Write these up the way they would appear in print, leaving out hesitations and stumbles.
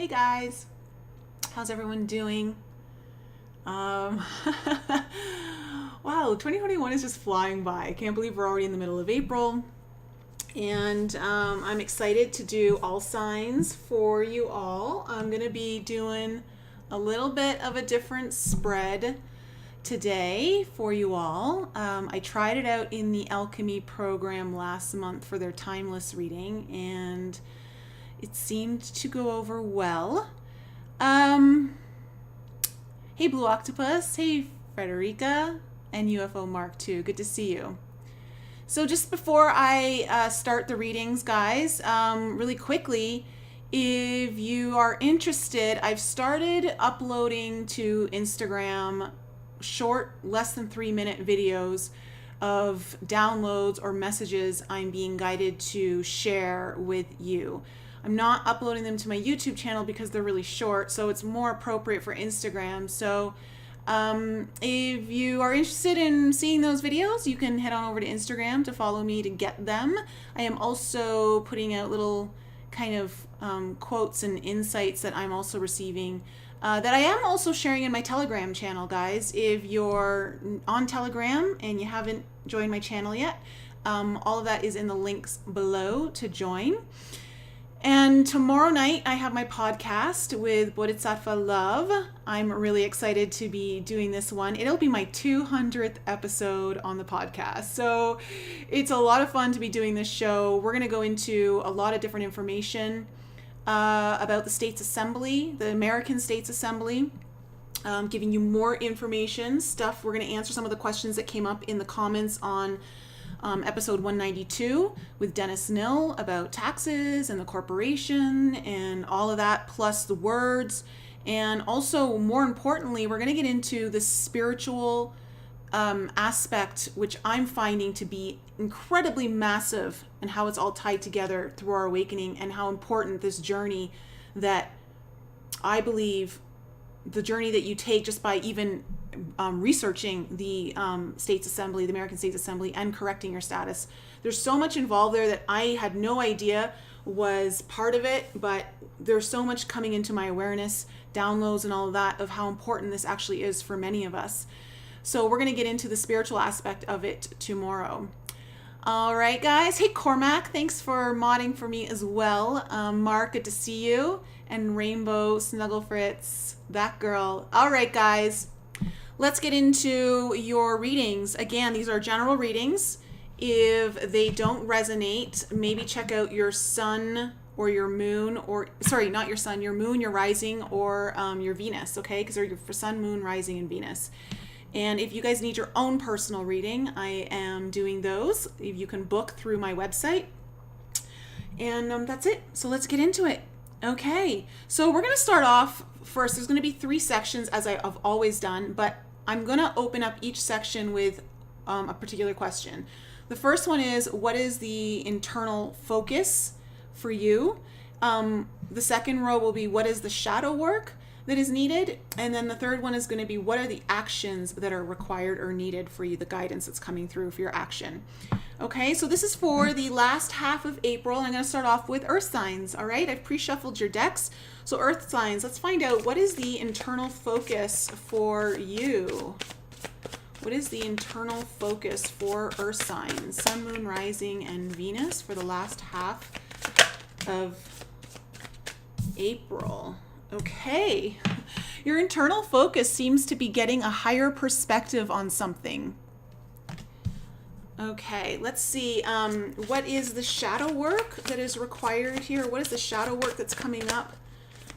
Hey guys, how's everyone doing? Um, wow, 2021 is just flying by. I can't believe we're already in the middle of April. And I'm excited to do all signs for you all. I'm going to be doing a little bit of a different spread today for you all. I tried it out in the Alchemy program last month for their timeless reading, and it seemed to go over well. Hey Blue Octopus, hey Frederica, and UFO Mark 2. Good to see you. So just before I start the readings, guys, really quickly, if you are interested, I've started uploading to Instagram short, less than 3-minute videos of downloads or messages I'm being guided to share with you. I'm not uploading them to my YouTube channel because they're really short, so it's more appropriate for Instagram. So if you are interested in seeing those videos, you can head on over to Instagram to follow me to get them. I am also putting out little kind of quotes and insights that I'm also receiving that I am also sharing in my Telegram channel, guys. If you're on Telegram and you haven't joined my channel yet, all of that is in the links below to join. And tomorrow night, I have my podcast with Bodhisattva Love. I'm really excited to be doing this one. It'll be my 200th episode on the podcast. So it's a lot of fun to be doing this show. We're going to go into a lot of different information about the States Assembly, the American States Assembly, giving you more information, stuff. We're going to answer some of the questions that came up in the comments on episode 192 with Dennis Nill about taxes and the corporation and all of that, plus the words. And also, more importantly, we're going to get into the spiritual aspect, which I'm finding to be incredibly massive, and how it's all tied together through our awakening, and how important this journey that I believe the journey that you take just by even researching the States Assembly, the American States Assembly, and correcting your status. There's so much involved there that I had no idea was part of it, but there's so much coming into my awareness, downloads and all of that, of how important this actually is for many of us. So we're going to get into the spiritual aspect of it tomorrow. All right, guys. Hey, Cormac, thanks for modding for me as well. Mark, good to see you. And Rainbow, Snuggle Fritz, that girl. All right, guys. Let's get into your readings. Again, these are general readings. If they don't resonate, maybe check out your sun or your moon, or sorry, not your sun, your moon, your rising, or your Venus, okay? Because they're for sun, moon, rising, and Venus. And if you guys need your own personal reading, I am doing those. If you can book through my website. And that's it. So let's get into it. Okay, so we're going to start off first. There's going to be 3 sections, as I've always done, but I'm going to open up each section with a particular question. The first one is, what is the internal focus for you? The second row will be, what is the shadow work that is needed? And then the third one is going to be, what are the actions that are required or needed for you, the guidance that's coming through for your action. Okay, so this is for the last half of April. I'm going to start off with earth signs. All right, I've pre-shuffled your decks. So earth signs, let's find out, what is the internal focus for you? What is the internal focus for earth signs? Sun, moon, rising, and Venus for the last half of April. Okay, your internal focus seems to be getting a higher perspective on something. Okay, let's see. What is the shadow work that is required here? What is the shadow work that's coming up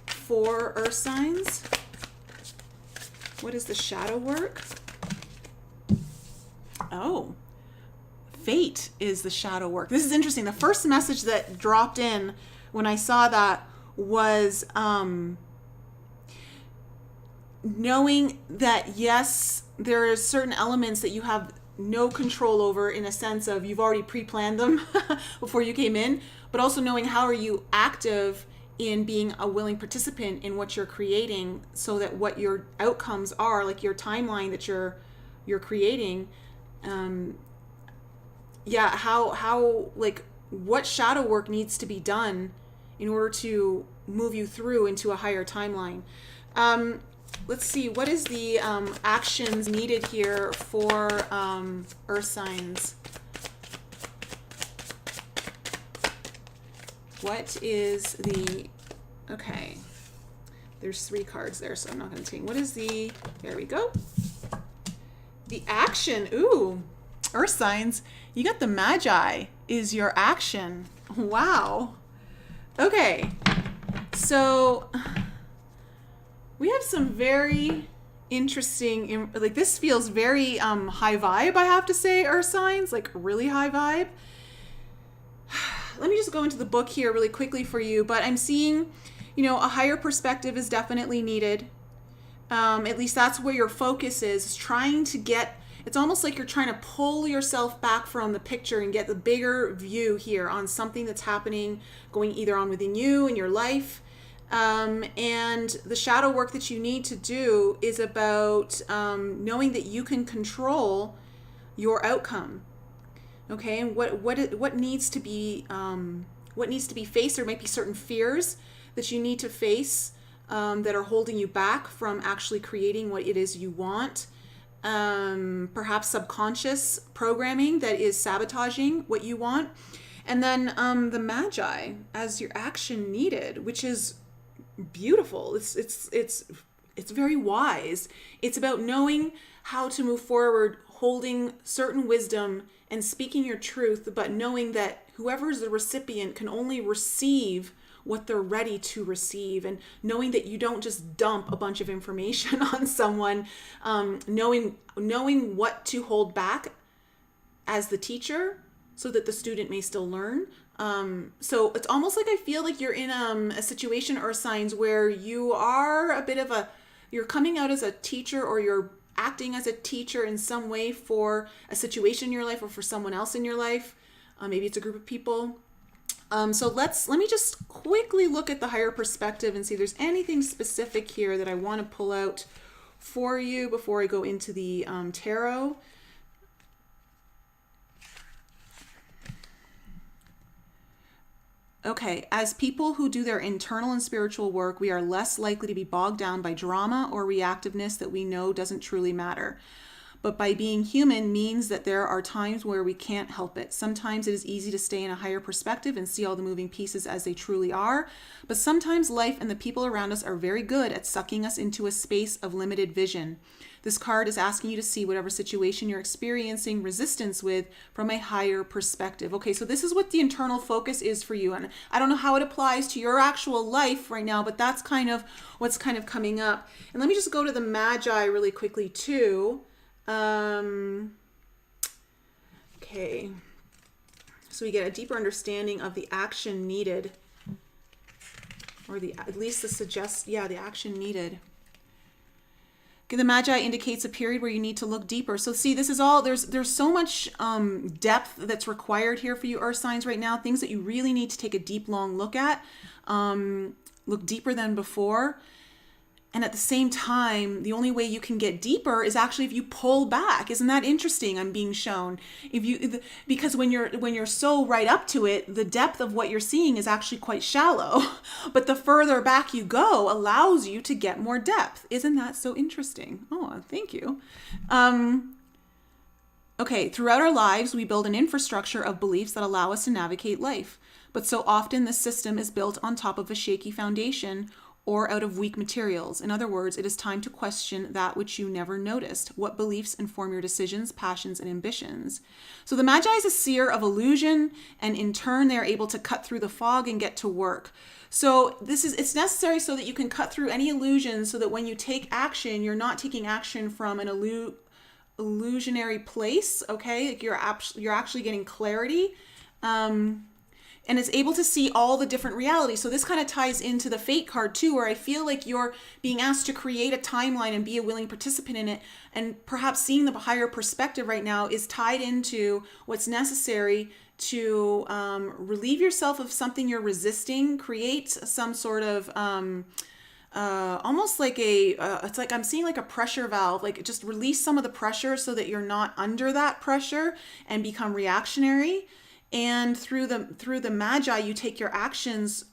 for earth signs? What is the shadow work? Oh, fate is the shadow work. This is interesting. The first message that dropped in when I saw that was knowing that, yes, there are certain elements that you have no control over, in a sense of you've already pre-planned them before you came in, but also knowing how are you active in being a willing participant in what you're creating, so that what your outcomes are, like your timeline that you're creating, how like what shadow work needs to be done in order to move you through into a higher timeline. Let's see, what is the actions needed here for earth signs? What is the, okay, there's 3 cards there, so I'm not going to take, what is the, there we go. The action, ooh, earth signs, you got the Magi is your action. Wow. Okay, so we have some very interesting, like this feels very high vibe, I have to say, earth signs, like really high vibe. Let me just go into the book here really quickly for you, but I'm seeing, a higher perspective is definitely needed. At least that's where your focus is trying to get, it's almost like you're trying to pull yourself back from the picture and get the bigger view here on something that's happening, going either on within you in your life. And the shadow work that you need to do is about knowing that you can control your outcome. Okay, and what needs to be faced. There might be certain fears that you need to face that are holding you back from actually creating what it is you want. Perhaps subconscious programming that is sabotaging what you want. And then the Magi as your action needed, which is beautiful. It's very wise. It's about knowing how to move forward, holding certain wisdom and speaking your truth, but knowing that whoever is the recipient can only receive what they're ready to receive, and knowing that you don't just dump a bunch of information on someone, knowing what to hold back as the teacher so that the student may still learn. So it's almost like I feel like you're in a situation, earth signs, where you are you're coming out as a teacher, or you're acting as a teacher in some way for a situation in your life or for someone else in your life. Maybe it's a group of people. So let me just quickly look at the higher perspective and see if there's anything specific here that I want to pull out for you before I go into the tarot. Okay, as people who do their internal and spiritual work, we are less likely to be bogged down by drama or reactiveness that we know doesn't truly matter. But by being human means that there are times where we can't help it. Sometimes it is easy to stay in a higher perspective and see all the moving pieces as they truly are. But sometimes life and the people around us are very good at sucking us into a space of limited vision. This card is asking you to see whatever situation you're experiencing resistance with from a higher perspective. Okay, so this is what the internal focus is for you. And I don't know how it applies to your actual life right now, but that's kind of what's kind of coming up. And let me just go to the Magi really quickly too. Okay, so we get a deeper understanding of the action needed, or at least the action needed. Okay, the Magi indicates a period where you need to look deeper. So see, this is all, there's so much depth that's required here for you earth signs right now, things that you really need to take a deep, long look at, look deeper than before. And at the same time, the only way you can get deeper is actually if you pull back. Isn't that interesting? I'm being shown. Because when you're so right up to it, the depth of what you're seeing is actually quite shallow. But the further back you go allows you to get more depth. Isn't that so interesting? Oh, thank you. Okay, throughout our lives, we build an infrastructure of beliefs that allow us to navigate life. But so often this system is built on top of a shaky foundation or out of weak materials. In other words, it is time to question that which you never noticed. What beliefs inform your decisions, passions, and ambitions? So the Magi is a seer of illusion, and in turn, they are able to cut through the fog and get to work. So it's necessary so that you can cut through any illusions, so that when you take action, you're not taking action from an illusionary place, okay? Like you're actually getting clarity. And it's able to see all the different realities. So this kind of ties into the fate card too, where I feel like you're being asked to create a timeline and be a willing participant in it. And perhaps seeing the higher perspective right now is tied into what's necessary to relieve yourself of something you're resisting, create some sort of almost like it's like I'm seeing like a pressure valve, like just release some of the pressure so that you're not under that pressure and become reactionary. And through the magi, you take your actions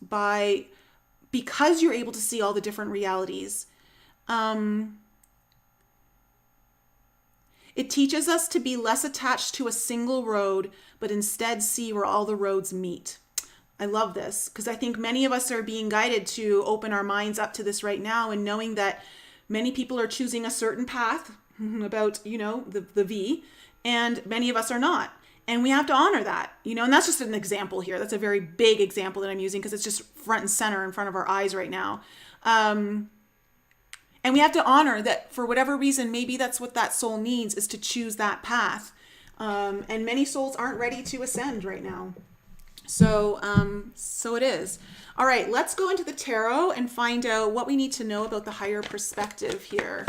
because you're able to see all the different realities. It teaches us to be less attached to a single road, but instead see where all the roads meet. I love this because I think many of us are being guided to open our minds up to this right now, and knowing that many people are choosing a certain path about, the V, and many of us are not. And we have to honor that, and that's just an example here. That's a very big example that I'm using because it's just front and center in front of our eyes right now. And we have to honor that for whatever reason, maybe that's what that soul needs, is to choose that path. And many souls aren't ready to ascend right now. So it is. All right, let's go into the tarot and find out what we need to know about the higher perspective here.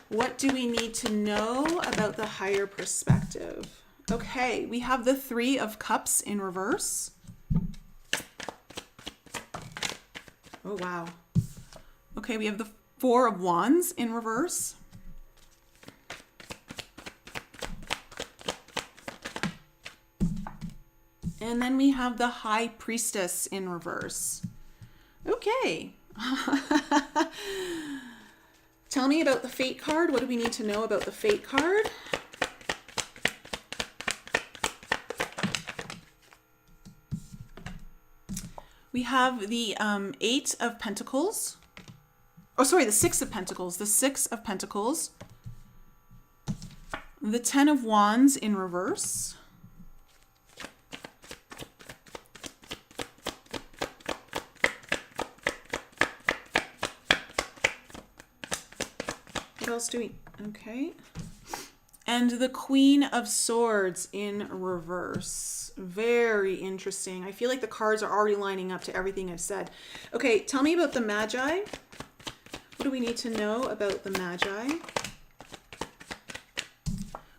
What do we need to know about the higher perspective? Okay, we have the 3 of Cups in reverse. Oh, wow. Okay, we have the 4 of Wands in reverse. And then we have the High Priestess in reverse. Okay. Tell me about the Fate card. What do we need to know about the Fate card? We have the 8 of Pentacles. Oh, sorry, the 6 of Pentacles. The 6 of Pentacles. The 10 of Wands in reverse. What else do we... Okay. And the Queen of Swords in reverse. Very interesting. I feel like the cards are already lining up to everything I've said. Okay, tell me about the Magi. What do we need to know about the Magi?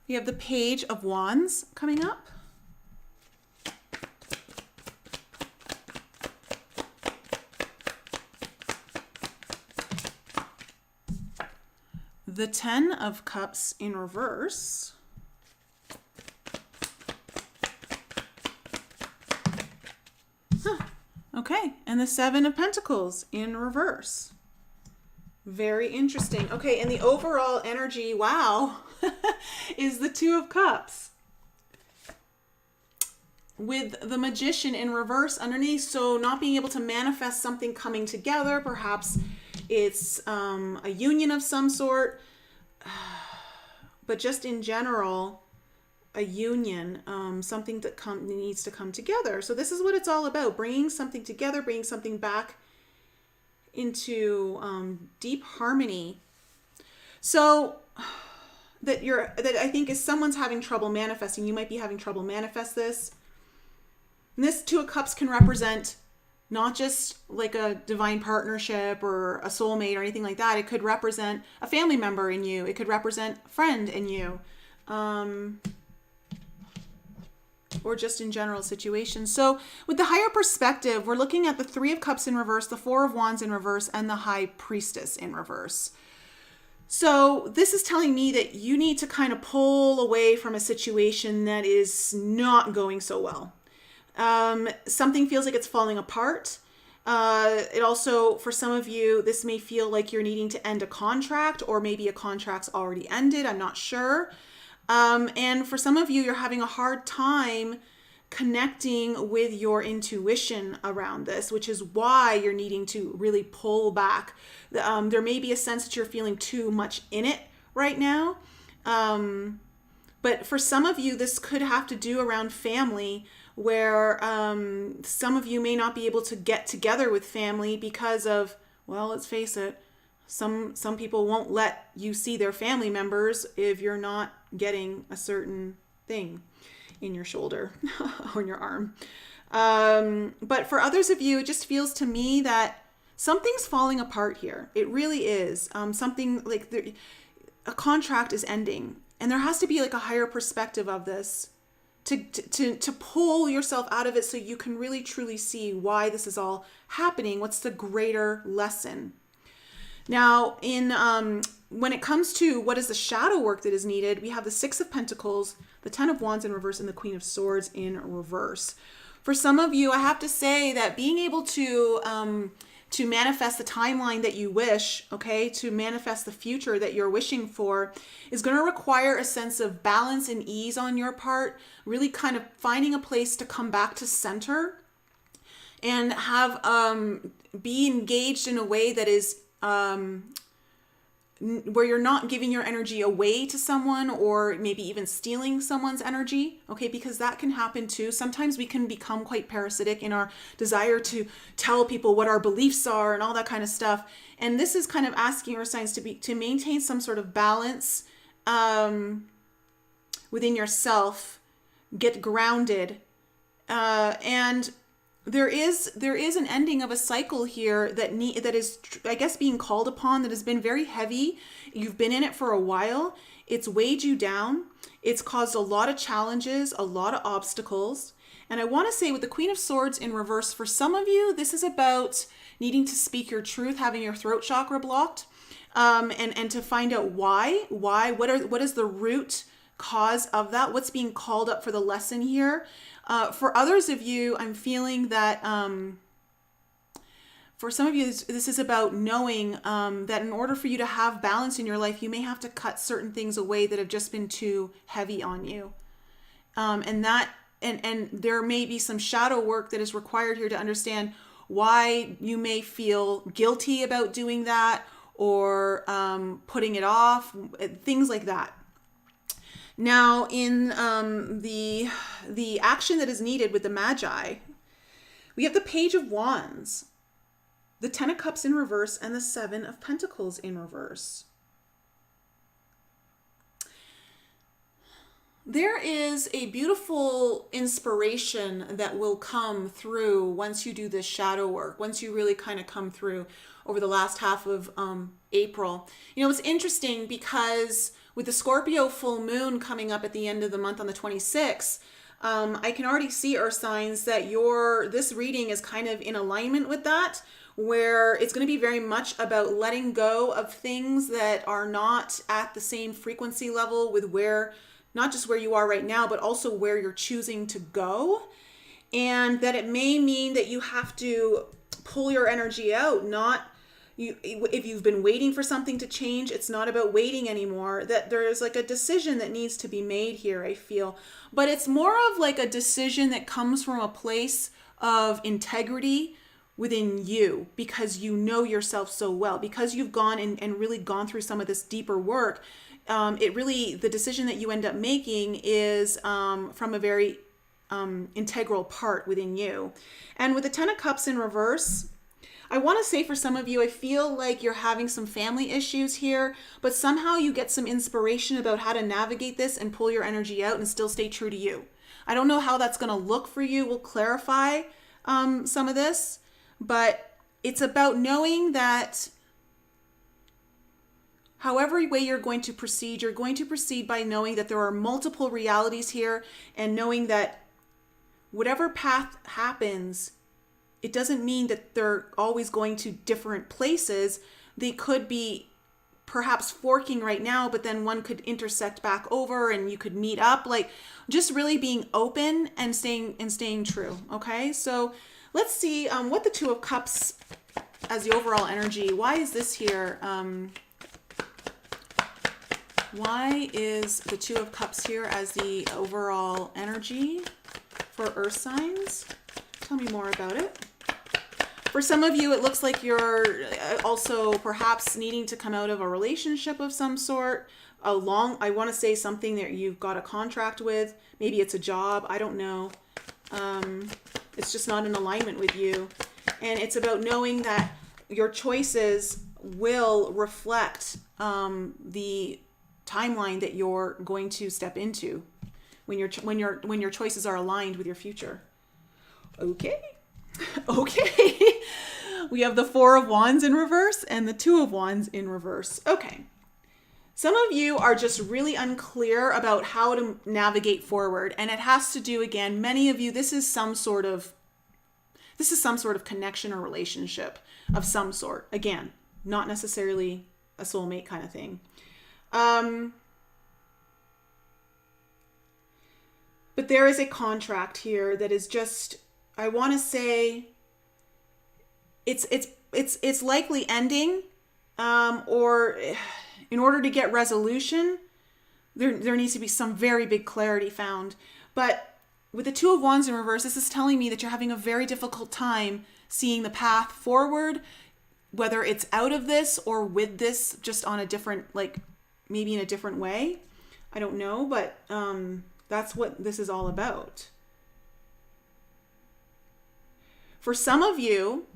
We have the Page of Wands coming up. The 10 of Cups in reverse. Okay, and the 7 of Pentacles in reverse. Very interesting. Okay, and the overall energy, wow, is the 2 of Cups with the Magician in reverse underneath. So not being able to manifest something coming together. Perhaps it's a union of some sort, but just in general, a union, something that needs to come together. So this is what it's all about, bringing something together, bringing something back into deep harmony. So that I think is someone's having trouble manifesting. You might be having trouble manifest this. And this 2 of Cups can represent not just like a divine partnership or a soulmate or anything like that. It could represent a family member in you. It could represent a friend in you. Or just in general situations. So with the higher perspective, we're looking at the 3 of Cups in reverse, the 4 of Wands in reverse, and the High Priestess in reverse. So this is telling me that you need to kind of pull away from a situation that is not going so well. Something feels like it's falling apart. It also, for some of you, this may feel like you're needing to end a contract, or maybe a contract's already ended. I'm not sure. And for some of you, you're having a hard time connecting with your intuition around this, which is why you're needing to really pull back. There may be a sense that you're feeling too much in it right now. But for some of you, this could have to do around family, where some of you may not be able to get together with family because of, well, let's face it, some people won't let you see their family members if you're not getting a certain thing in your shoulder or in your arm. But for others of you, it just feels to me that something's falling apart here. It really is. Something like a contract is ending, and there has to be like a higher perspective of this to pull yourself out of it so you can really truly see why this is all happening. What's the greater lesson? Now, in when it comes to what is the shadow work that is needed, we have the Six of Pentacles, the Ten of Wands in reverse, and the Queen of Swords in reverse. For some of you, I have to say that being able to manifest the timeline that you wish, okay, to manifest the future that you're wishing for, is going to require a sense of balance and ease on your part, really kind of finding a place to come back to center and have be engaged in a way that is where you're not giving your energy away to someone or maybe even stealing someone's energy, okay? Because that can happen too. Sometimes we can become quite parasitic in our desire to tell people what our beliefs are and all that kind of stuff. And this is kind of asking your signs to maintain some sort of balance within yourself, get grounded, and there is an ending of a cycle here that is, I guess, being called upon, that has been very heavy. You've been in it for a while. It's weighed you down. It's caused a lot of challenges, a lot of obstacles. And I want to say with the Queen of Swords in reverse, for some of you, this is about needing to speak your truth, having your throat chakra blocked, and to find out why, what is the root cause of that? What's being called up for the lesson here? For others of you, I'm feeling that for some of you, this is about knowing that in order for you to have balance in your life, you may have to cut certain things away that have just been too heavy on you. And there may be some shadow work that is required here to understand why you may feel guilty about doing that or putting it off, things like that. Now, in the action that is needed with the Magi, we have the Page of Wands, the Ten of Cups in reverse, and the Seven of Pentacles in reverse. There is a beautiful inspiration that will come through once you do this shadow work, once you really kind of come through over the last half of April. You know, it's interesting because with the Scorpio full moon coming up at the end of the month on the 26th, I can already see, Earth signs, that this reading is kind of in alignment with that, where it's going to be very much about letting go of things that are not at the same frequency level with not just where you are right now, but also where you're choosing to go. And that it may mean that you have to pull your energy out, if you've been waiting for something to change, it's not about waiting anymore. That there's like a decision that needs to be made here, I feel. But it's more of like a decision that comes from a place of integrity within you, because you know yourself so well, because you've gone and really gone through some of this deeper work. The decision that you end up making is from a very integral part within you. And with the Ten of Cups in reverse, I want to say for some of you, I feel like you're having some family issues here, but somehow you get some inspiration about how to navigate this and pull your energy out and still stay true to you. I don't know how that's going to look for you. We'll clarify some of this, but it's about knowing that however way you're going to proceed by knowing that there are multiple realities here, and knowing that whatever path happens, it doesn't mean that they're always going to different places. They could be perhaps forking right now, but then one could intersect back over and you could meet up. Like, just really being open and staying true. Okay, so let's see what the Two of Cups as the overall energy. Why is this here? Why is the Two of Cups here as the overall energy for Earth signs? Tell me more about it. For some of you, it looks like you're also perhaps needing to come out of a relationship of some sort. I want to say something that you've got a contract with. Maybe it's a job. I don't know. It's just not in alignment with you. And it's about knowing that your choices will reflect the timeline that you're going to step into when your choices are aligned with your future. Okay. We have the Four of Wands in reverse and the Two of Wands in reverse. Okay. Some of you are just really unclear about how to navigate forward, and it has to do, again, many of you, this is some sort of connection or relationship of some sort. Again, not necessarily a soulmate kind of thing. But there is a contract here that is just, I want to say, it's likely ending, or in order to get resolution, there needs to be some very big clarity found. But with the Two of Wands in reverse, this is telling me that you're having a very difficult time seeing the path forward, whether it's out of this or with this, just on a different, like maybe in a different way. I don't know, but that's what this is all about. For some of you,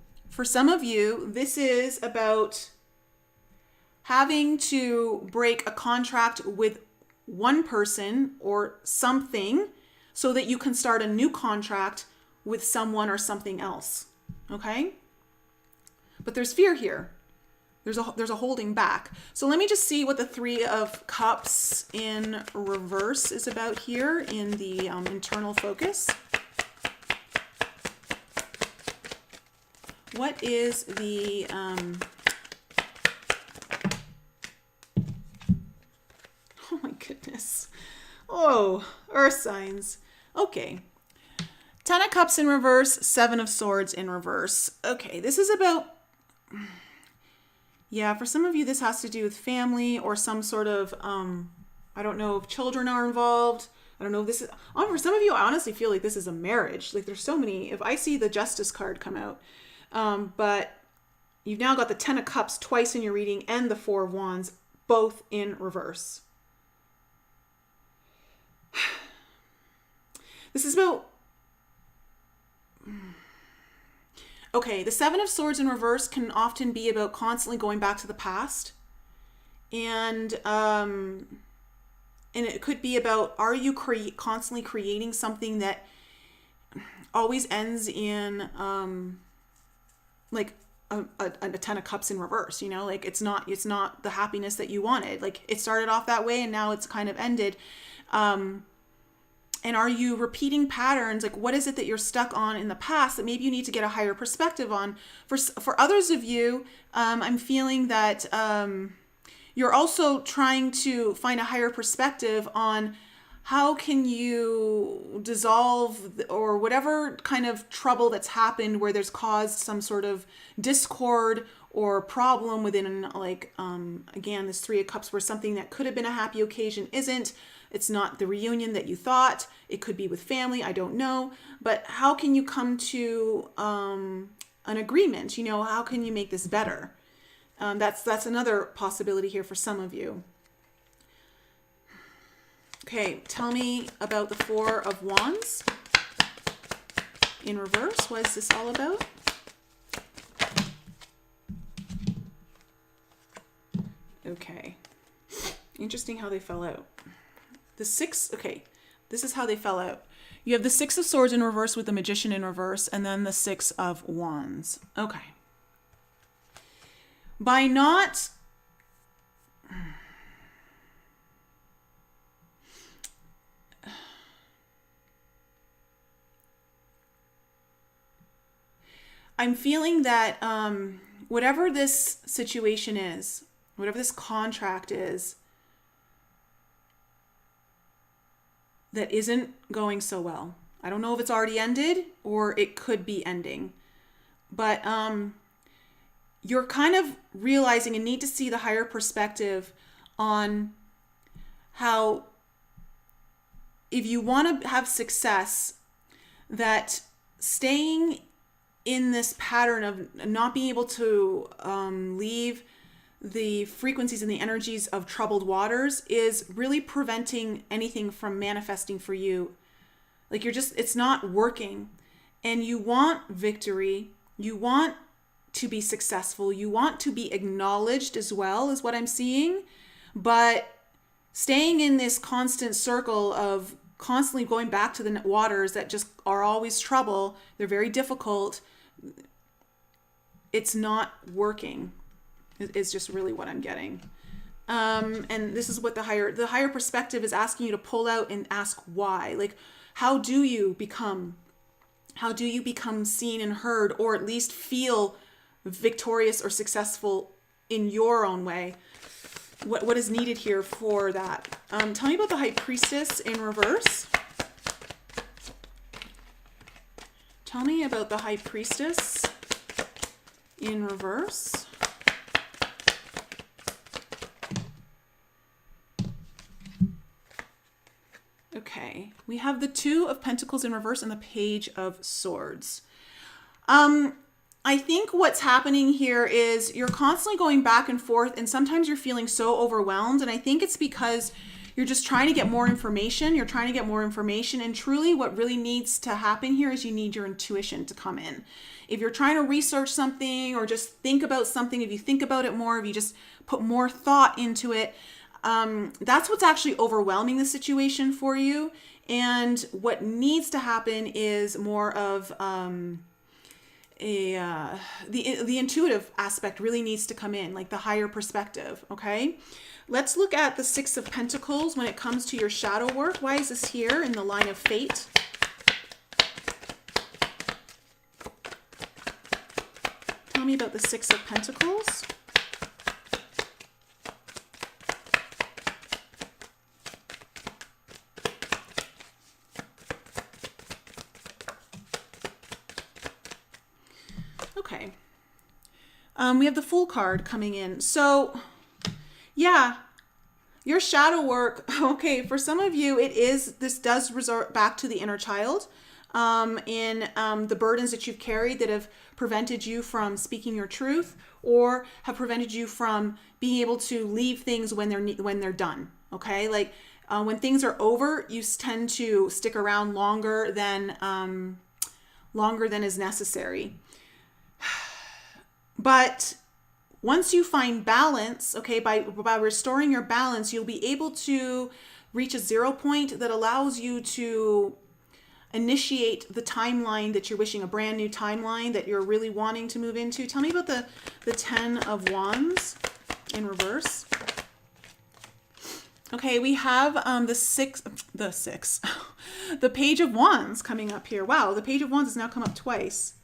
this is about having to break a contract with one person or something so that you can start a new contract with someone or something else. Okay? But there's fear here. There's a holding back. So let me just see what the Three of Cups in reverse is about here in the internal focus. What is the... oh my goodness. Oh, earth signs. Okay. Ten of Cups in reverse, Seven of Swords in reverse. Okay, this is about... yeah, for some of you, this has to do with family or some sort of, I don't know if children are involved. I don't know if this is, for some of you, I honestly feel like this is a marriage. Like there's so many, if I see the Justice card come out, but you've now got the Ten of Cups twice in your reading and the Four of Wands, both in reverse. This is about... okay, the Seven of Swords in reverse can often be about constantly going back to the past. And it could be about, are you constantly creating something that always ends in like a Ten of Cups in reverse, you know, like it's not the happiness that you wanted. Like it started off that way and now it's kind of ended. And are you repeating patterns? Like what is it that you're stuck on in the past that maybe you need to get a higher perspective on? For others of you, I'm feeling that you're also trying to find a higher perspective on how can you dissolve or whatever kind of trouble that's happened where there's caused some sort of discord or problem within, like, again, this Three of Cups where something that could have been a happy occasion isn't. It's not the reunion that you thought. It could be with family. I don't know. But how can you come to an agreement? You know, how can you make this better? That's another possibility here for some of you. Okay, tell me about the Four of Wands in reverse. What is this all about? Okay. Interesting how they fell out. The Six, okay, this is how they fell out. You have the Six of Swords in reverse with the Magician in reverse, and then the Six of Wands. Okay. By not... I'm feeling that whatever this situation is, whatever this contract is, that isn't going so well. I don't know if it's already ended or it could be ending. But you're kind of realizing and need to see the higher perspective on how if you want to have success, that staying in this pattern of not being able to leave the frequencies and the energies of troubled waters is really preventing anything from manifesting for you. Like it's not working. And you want victory. You want to be successful. You want to be acknowledged as well, is what I'm seeing. But staying in this constant circle of constantly going back to the waters that just are always trouble, they're very difficult. It's not working. Is just really what I'm getting. And this is what the higher perspective is asking you to pull out and ask why. Like, how do you become seen and heard, or at least feel victorious or successful in your own way? what is needed here for that. Tell me about the High Priestess in reverse. Tell me about the High Priestess in reverse. Okay, we have the Two of Pentacles in reverse and the Page of Swords. I think what's happening here is you're constantly going back and forth, and sometimes you're feeling so overwhelmed, and I think it's because you're just trying to get more information. You're trying to get more information, and truly what really needs to happen here is you need your intuition to come in. If you're trying to research something or just think about something, if you think about it more, if you just put more thought into it, that's what's actually overwhelming the situation for you. And what needs to happen is more of the intuitive aspect really needs to come in, like the higher perspective. Okay, let's look at the Six of Pentacles when it comes to your shadow work. Why is this here in the line of fate? Tell me about the Six of Pentacles. Okay. We have the Fool card coming in. So, yeah, your shadow work, okay, for some of you, this does resort back to the inner child, in the burdens that you've carried that have prevented you from speaking your truth or have prevented you from being able to leave things when they're done, okay? Like, when things are over, you tend to stick around longer than is necessary. But once you find balance, okay, by restoring your balance, you'll be able to reach a 0 point that allows you to initiate the timeline that you're wishing, a brand new timeline that you're really wanting to move into. Tell me about the Ten of Wands in reverse. Okay, we have the Page of Wands coming up here. Wow, the Page of Wands has now come up twice.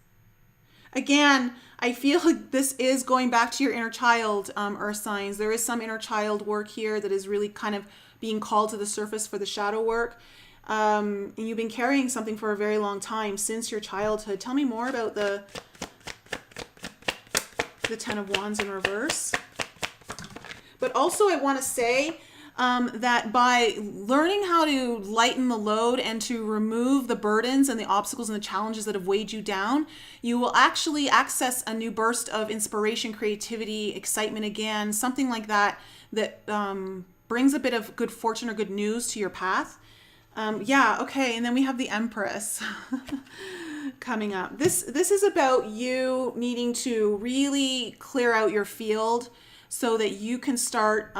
Again, I feel like this is going back to your inner child, Earth signs. There is some inner child work here that is really kind of being called to the surface for the shadow work. And you've been carrying something for a very long time, since your childhood. Tell me more about the Ten of Wands in reverse. But also I want to say that by learning how to lighten the load and to remove the burdens and the obstacles and the challenges that have weighed you down, you will actually access a new burst of inspiration, creativity, excitement again, something like that, that brings a bit of good fortune or good news to your path. Yeah, okay, and then we have the Empress coming up. This is about you needing to really clear out your field so that you can start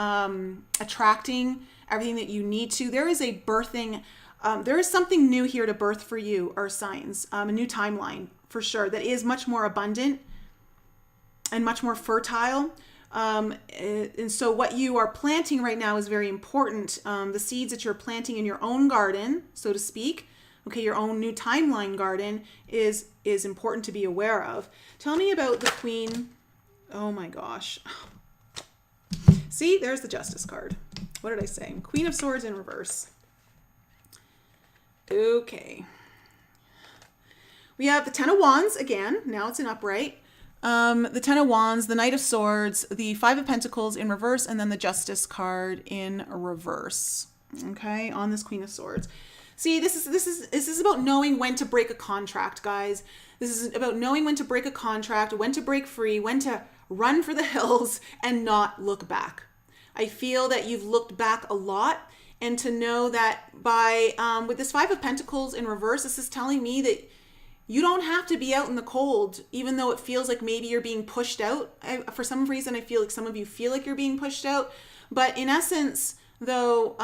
attracting everything that you need to. There is a birthing, there is something new here to birth for you, Earth signs, a new timeline for sure that is much more abundant and much more fertile. And so what you are planting right now is very important. The seeds that you're planting in your own garden, so to speak, okay, your own new timeline garden is important to be aware of. Tell me about the Queen. Oh my gosh. See, there's the Justice card. What did I say? Queen of Swords in reverse. Okay. We have the Ten of Wands again. Now it's an upright. The Ten of Wands, the Knight of Swords, the Five of Pentacles in reverse, and then the Justice card in reverse. Okay, on this Queen of Swords. See, this is about knowing when to break a contract, guys. This is about knowing when to break a contract, when to break free, when to run for the hills and not look back. I feel that you've looked back a lot, and to know that by with this Five of Pentacles in reverse, this is telling me that you don't have to be out in the cold, even though it feels like maybe you're being pushed out. For some reason, I feel like some of you feel like you're being pushed out. But in essence, though,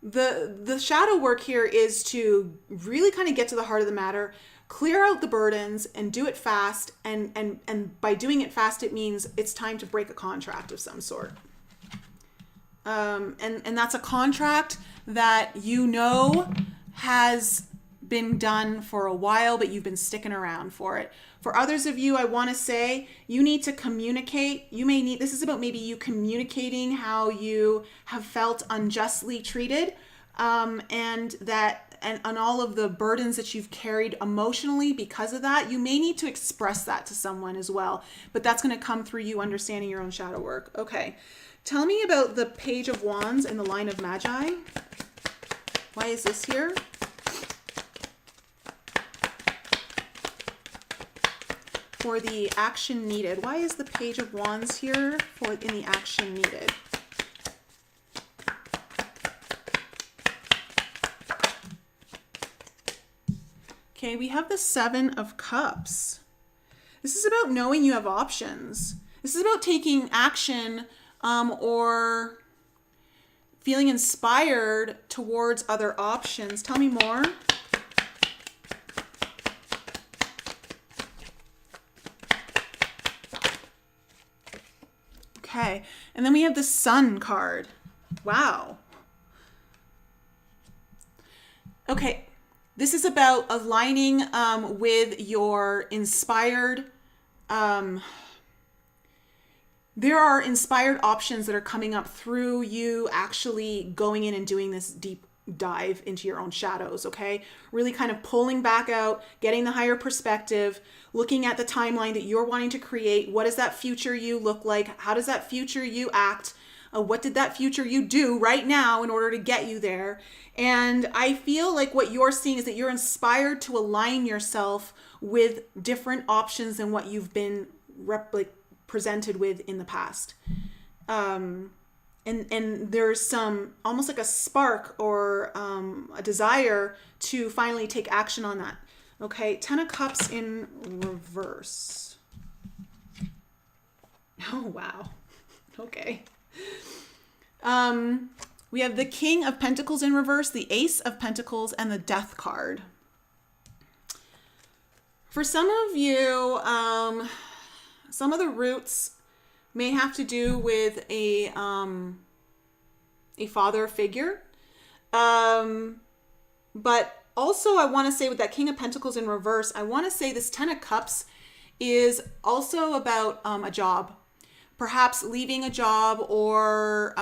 the shadow work here is to really kind of get to the heart of the matter, clear out the burdens, and do it fast. And by doing it fast, it means it's time to break a contract of some sort. And that's a contract that you know has been done for a while, but you've been sticking around for it. For others of you, I want to say you need to communicate. This is about maybe you communicating how you have felt unjustly treated, and all of the burdens that you've carried emotionally because of that. You may need to express that to someone as well, but that's going to come through you understanding your own shadow work. Okay. Tell me about the Page of Wands and the Line of Magi. Why is this here? For the action needed. Why is the Page of Wands here in the action needed? Okay, we have the Seven of Cups. This is about knowing you have options. This is about taking action or feeling inspired towards other options. Tell me more. Okay, and then we have the Sun card. Wow. Okay, this is about aligning with your inspired. There are inspired options that are coming up through you actually going in and doing this deep dive into your own shadows, okay? Really kind of pulling back out, getting the higher perspective, looking at the timeline that you're wanting to create. What does that future you look like? How does that future you act? What did that future you do right now in order to get you there? And I feel like what you're seeing is that you're inspired to align yourself with different options than what you've been presented with in the past. And there's some almost like a spark or a desire to finally take action on that. Okay, Ten of Cups in reverse. Oh, wow. Okay. We have the King of Pentacles in reverse, the Ace of Pentacles, and the Death card. For some of you, some of the roots may have to do with a father figure. But also I want to say with that King of Pentacles in reverse, I want to say this Ten of Cups is also about a job. Perhaps leaving a job or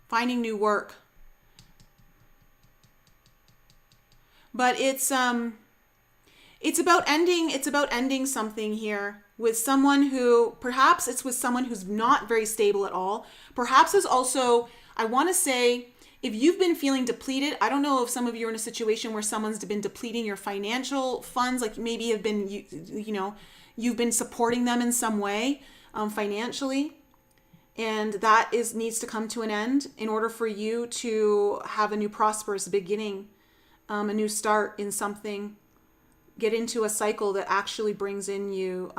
finding new work. But it's about ending something here with someone who, perhaps it's with someone who's not very stable at all. Perhaps it's also, I want to say, if you've been feeling depleted, I don't know if some of you are in a situation where someone's been depleting your financial funds, like maybe have been, you've been supporting them in some way financially, and that needs to come to an end in order for you to have a new prosperous beginning, a new start in something, get into a cycle that actually brings into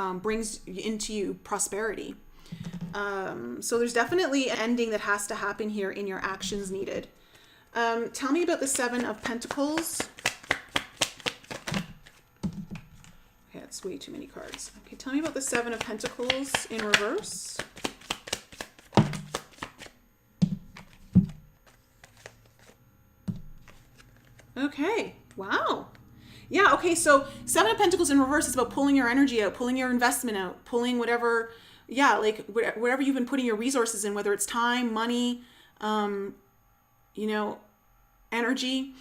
you prosperity. So there's definitely an ending that has to happen here in your actions needed. Tell me about the Seven of Pentacles. Okay, that's way too many cards. Okay, tell me about the Seven of Pentacles in reverse. Okay, wow. Yeah, okay, so Seven of Pentacles in reverse is about pulling your energy out, pulling your investment out, pulling whatever, whatever you've been putting your resources in, whether it's time, money, energy,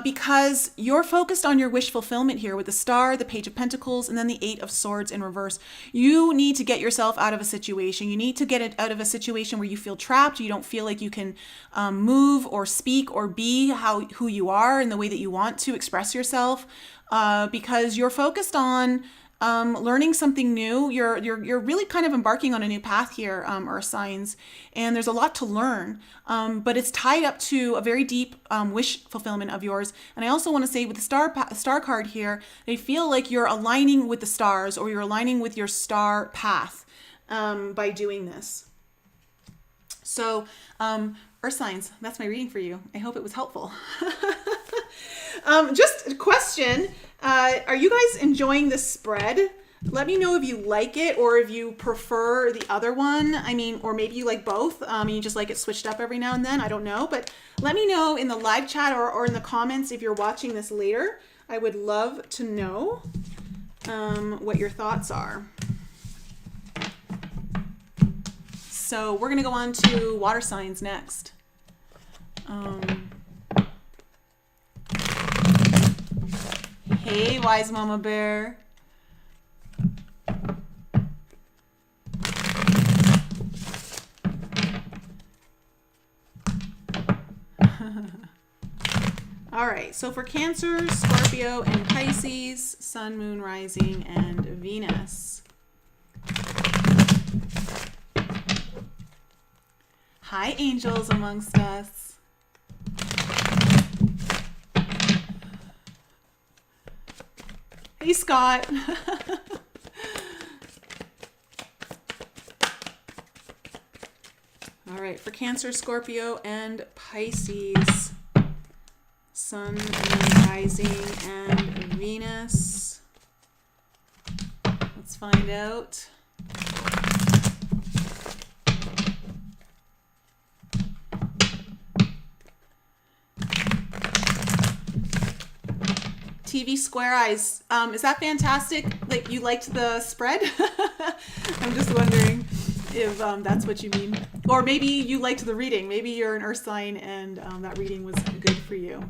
because you're focused on your wish fulfillment here with the Star, the Page of Pentacles, and then the Eight of Swords in reverse. You need to get yourself out of a situation. You need to get it out of a situation where you feel trapped. You don't feel like you can move or speak or be who you are in the way that you want to express yourself, because you're focused on learning something new. You're really kind of embarking on a new path here, Earth signs, and there's a lot to learn, but it's tied up to a very deep wish fulfillment of yours. And I also want to say with the star card here, they feel like you're aligning with the stars, or you're aligning with your star path by doing this. So Earth signs, that's my reading for you. I hope it was helpful. Just a question. Are you guys enjoying this spread? Let me know if you like it or if you prefer the other one. I mean, or maybe you like both. You just like it switched up every now and then. I don't know. But let me know in the live chat or in the comments if you're watching this later. I would love to know what your thoughts are. So we're going to go on to water signs next. Hey, Wise Mama Bear. All right, so for Cancer, Scorpio, and Pisces, Sun, Moon, Rising, and Venus. Hi, angels amongst us. Hey, Scott. All right, for Cancer, Scorpio, and Pisces, Sun, Moon, Rising, and Venus. Let's find out. TV Square Eyes. Is that fantastic? Like, you liked the spread? I'm just wondering if that's what you mean. Or maybe you liked the reading. Maybe you're an earth sign and that reading was good for you.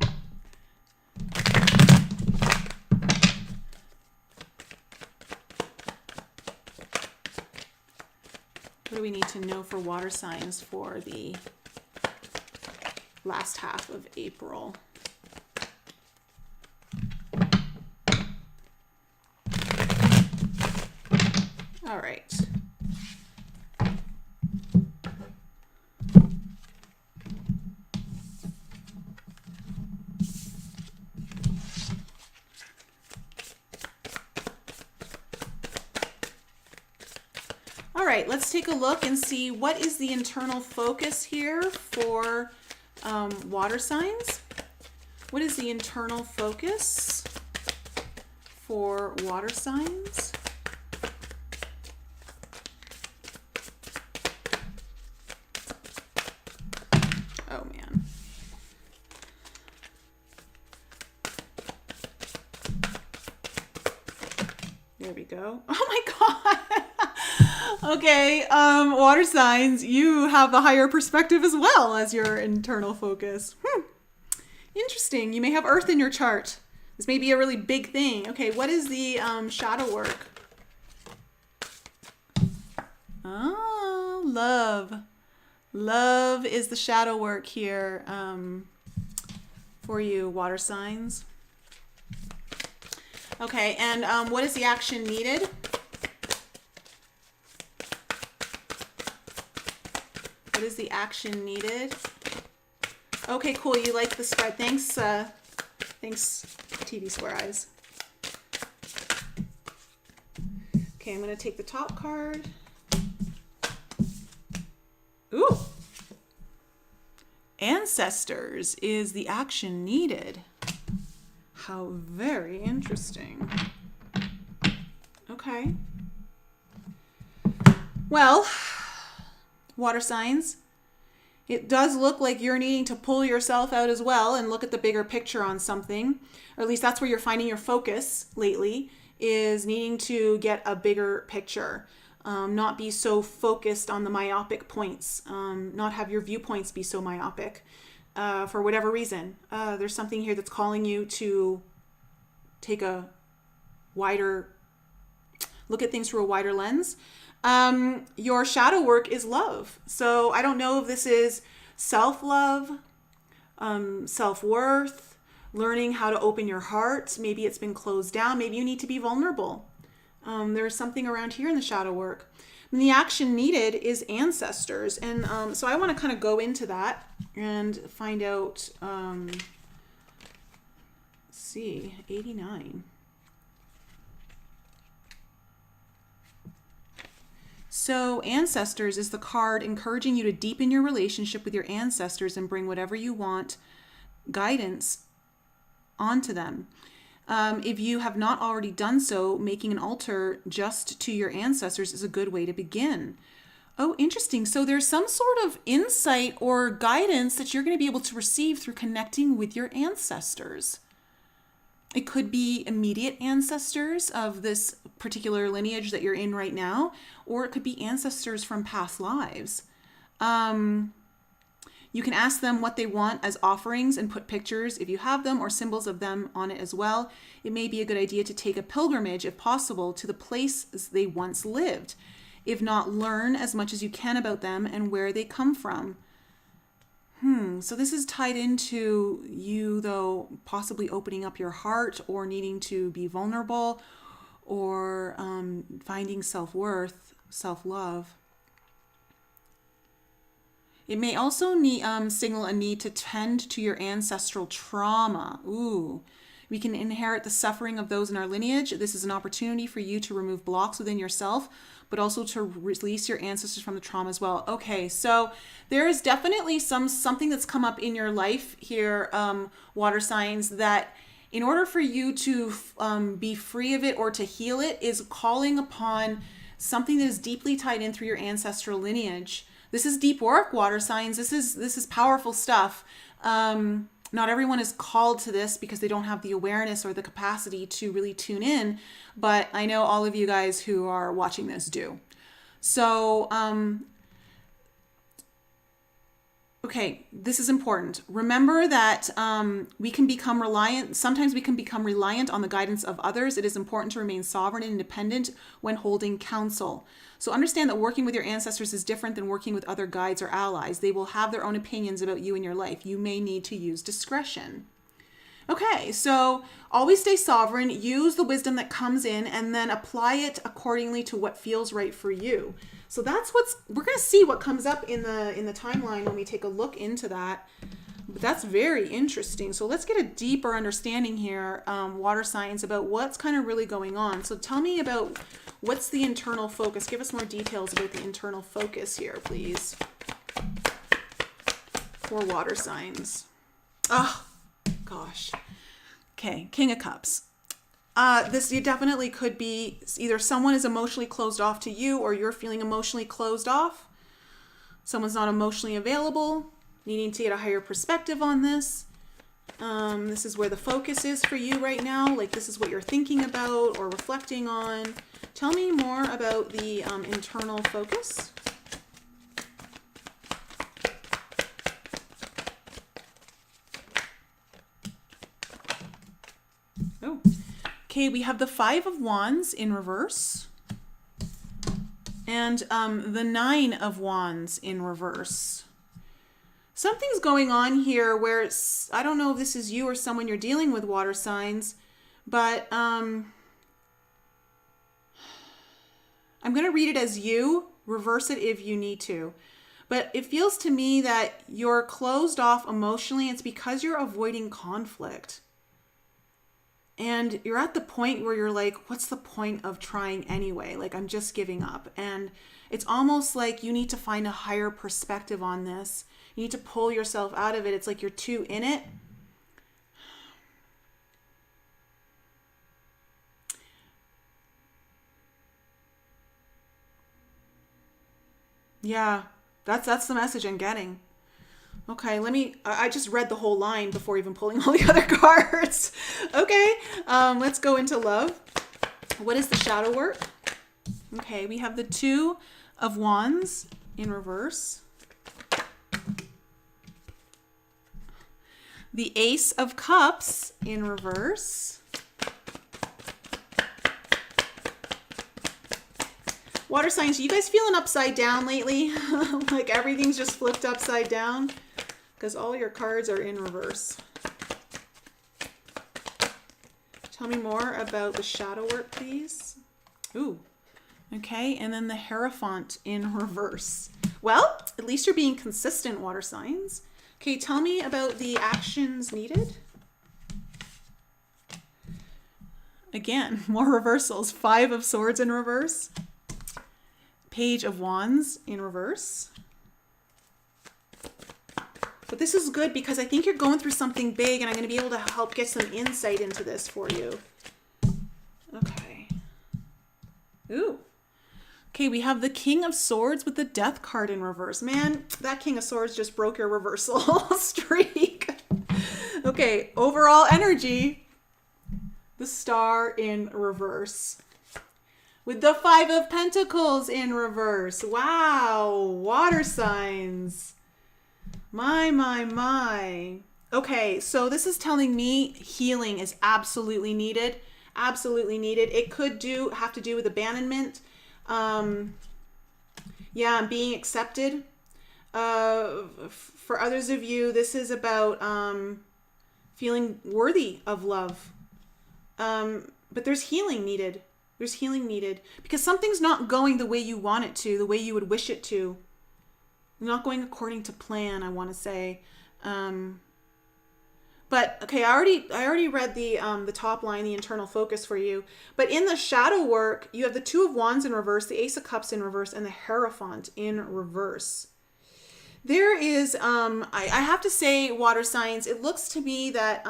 What do we need to know for water signs for the last half of April? All right. All right, let's take a look and see what is the internal focus here for water signs. What is the internal focus for water signs? Oh, man. There we go. Oh, my God. Okay, water signs, you have a higher perspective as well as your internal focus. Interesting. You may have Earth in your chart. This may be a really big thing. Okay, what is the shadow work? Oh, love. Love is the shadow work here for you, water signs. Okay, and what is the action needed? What is the action needed? Okay, cool. You like the spread. Thanks, thanks, TV Square Eyes. Okay, I'm going to take the top card. Ooh. Ancestors is the action needed. How very interesting. Okay. Well, water signs, it does look like you're needing to pull yourself out as well and look at the bigger picture on something, or at least that's where you're finding your focus lately, is needing to get a bigger picture, not be so focused on the myopic points, not have your viewpoints be so myopic for whatever reason. There's something here that's calling you to take a wider look at things through a wider lens. Your shadow work is love. So I don't know if this is self-love, self-worth, learning how to open your heart. Maybe it's been closed down. Maybe you need to be vulnerable. There's something around here in the shadow work. And the action needed is ancestors. And so I want to kind of go into that and find out, let's see, 89. So ancestors is the card encouraging you to deepen your relationship with your ancestors and bring whatever you want guidance onto them. If you have not already done so, making an altar just to your ancestors is a good way to begin. Oh, interesting. So there's some sort of insight or guidance that you're going to be able to receive through connecting with your ancestors. It could be immediate ancestors of this particular lineage that you're in right now, or it could be ancestors from past lives. You can ask them what they want as offerings and put pictures, if you have them, or symbols of them on it as well. It may be a good idea to take a pilgrimage, if possible, to the places they once lived. If not, learn as much as you can about them and where they come from. So this is tied into you, though, possibly opening up your heart or needing to be vulnerable or finding self-worth, self-love. It may also signal a need to tend to your ancestral trauma. Ooh. We can inherit the suffering of those in our lineage. This is an opportunity for you to remove blocks within yourself, but also to release your ancestors from the trauma as well. Okay, so there is definitely something that's come up in your life here, water signs, that in order for you to be free of it or to heal it is calling upon something that is deeply tied in through your ancestral lineage. This is deep work, water signs. This is powerful stuff. Not everyone is called to this because they don't have the awareness or the capacity to really tune in, but I know all of you guys who are watching this do. So, okay, this is important. Remember that we can become reliant. Sometimes we can become reliant on the guidance of others. It is important to remain sovereign and independent when holding counsel. So understand that working with your ancestors is different than working with other guides or allies. They will have their own opinions about you and your life. You may need to use discretion. Okay, so always stay sovereign, use the wisdom that comes in, and then apply it accordingly to what feels right for you. So that's we're going to see what comes up in the timeline when we take a look into that. But that's very interesting. So let's get a deeper understanding here, water signs, about what's kind of really going on. So tell me about what's the internal focus. Give us more details about the internal focus here, please, for water signs. Oh, gosh. Okay, King of Cups. This definitely could be either someone is emotionally closed off to you or you're feeling emotionally closed off. Someone's not emotionally available, needing to get a higher perspective on this. This is where the focus is for you right now. Like this is what you're thinking about or reflecting on. Tell me more about the internal focus. Oh, okay. We have the Five of Wands in reverse and the Nine of Wands in reverse. Something's going on here where I don't know if this is you or someone you're dealing with, water signs, but I'm going to read it as you. Reverse it if you need to. But it feels to me that you're closed off emotionally. It's because you're avoiding conflict. And you're at the point where you're like, what's the point of trying anyway? Like, I'm just giving up. And it's almost like you need to find a higher perspective on this. You need to pull yourself out of it. It's like you're too in it. Yeah, that's the message I'm getting. Okay, I just read the whole line before even pulling all the other cards. Okay, let's go into love. What is the shadow work? Okay, we have the Two of Wands in reverse. The Ace of Cups in reverse. Water signs, you guys feeling upside down lately? Like everything's just flipped upside down? Because all your cards are in reverse. Tell me more about the shadow work, please. Ooh. Okay, and then the Hierophant in reverse. Well, at least you're being consistent, water signs. Okay, tell me about the actions needed. Again, more reversals. Five of Swords in reverse. Page of Wands in reverse. But this is good because I think you're going through something big, and I'm going to be able to help get some insight into this for you. Okay. Ooh. Okay, we have the King of Swords with the Death card in reverse. Man, that King of Swords just broke your reversal streak. Okay, overall energy. The Star in reverse. With the Five of Pentacles in reverse. Wow, water signs. My. Okay, so this is telling me healing is absolutely needed. Absolutely needed. It could have to do with abandonment. Yeah, being accepted. For others of you, this is about feeling worthy of love. But there's healing needed. There's healing needed because something's not going the way you want it to, the way you would wish it to. Not going according to plan, I want to say. But okay, I already read the top line, the internal focus for you. But in the shadow work, you have the Two of Wands in reverse, the Ace of Cups in reverse, and the Hierophant in reverse. There is, I have to say, water signs, it looks to me that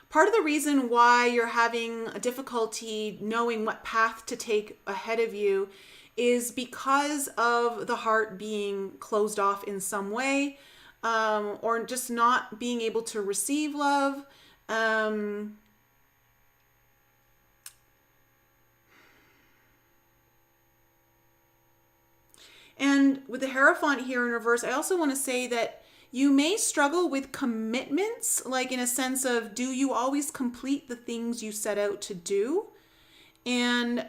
part of the reason why you're having a difficulty knowing what path to take ahead of you is because of the heart being closed off in some way, or just not being able to receive love. And with the Hierophant here in reverse, I also want to say that you may struggle with commitments, like in a sense of, do you always complete the things you set out to do? And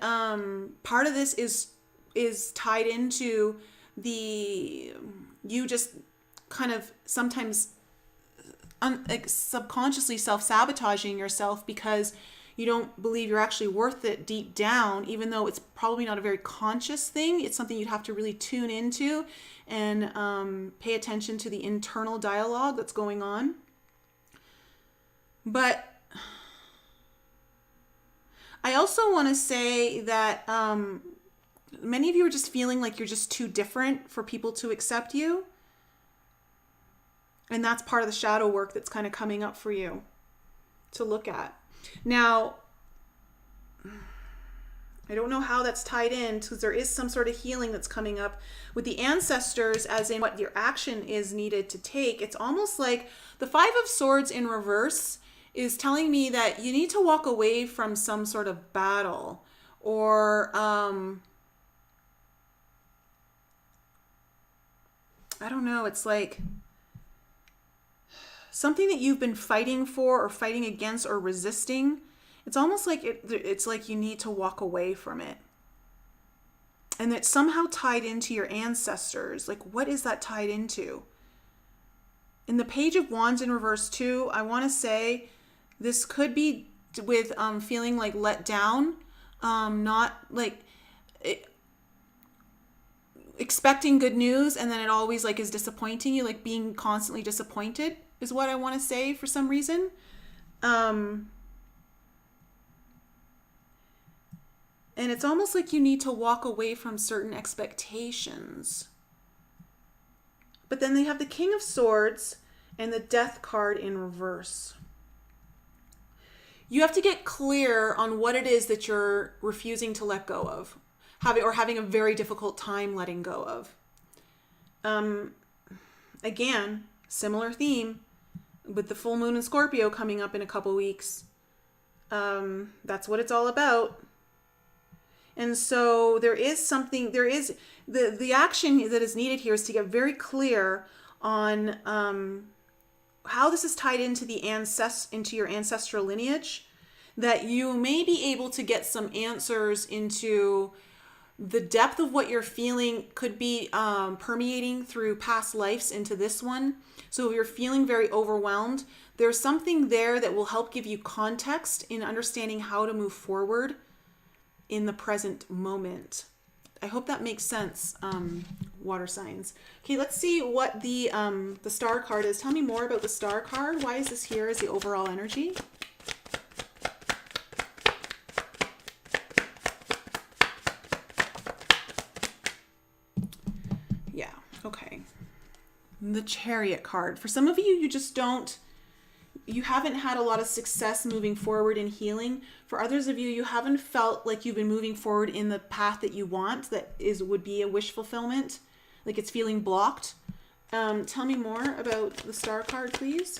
part of this is tied into you just kind of sometimes subconsciously self-sabotaging yourself because you don't believe you're actually worth it deep down, even though it's probably not a very conscious thing. It's something you'd have to really tune into and pay attention to the internal dialogue that's going on. But I also want to say that many of you are just feeling like you're just too different for people to accept you. And that's part of the shadow work that's kind of coming up for you to look at. Now, I don't know how that's tied in because there is some sort of healing that's coming up with the ancestors, as in what your action is needed to take. It's almost like the Five of Swords in reverse is telling me that you need to walk away from some sort of battle or I don't know, it's like something that you've been fighting for or fighting against or resisting. It's almost like it's like you need to walk away from it. And it's somehow tied into your ancestors. Like, what is that tied into? In the Page of Wands in reverse too, I want to say this could be with feeling like let down, not like expecting good news and then it always like is disappointing you, like being constantly disappointed is what I want to say for some reason. And it's almost like you need to walk away from certain expectations. But then they have the King of Swords and the Death card in reverse. You have to get clear on what it is that you're refusing to let go of, having a very difficult time letting go of. Again, similar theme with the full moon in Scorpio coming up in a couple weeks. That's what it's all about. And so there is the action that is needed here is to get very clear on how this is tied into into your ancestral lineage, that you may be able to get some answers into the depth of what you're feeling could be permeating through past lives into this one. So if you're feeling very overwhelmed, there's something there that will help give you context in understanding how to move forward in the present moment. I hope that makes sense, water signs. Okay, let's see what the Star card is. Tell me more about the Star card. Why is this here as the overall energy? Yeah, okay. The Chariot card. For some of you, you haven't had a lot of success moving forward in healing. For others of you, you haven't felt like you've been moving forward in the path that you want, would be a wish fulfillment, like it's feeling blocked. Tell me more about the Star card, please.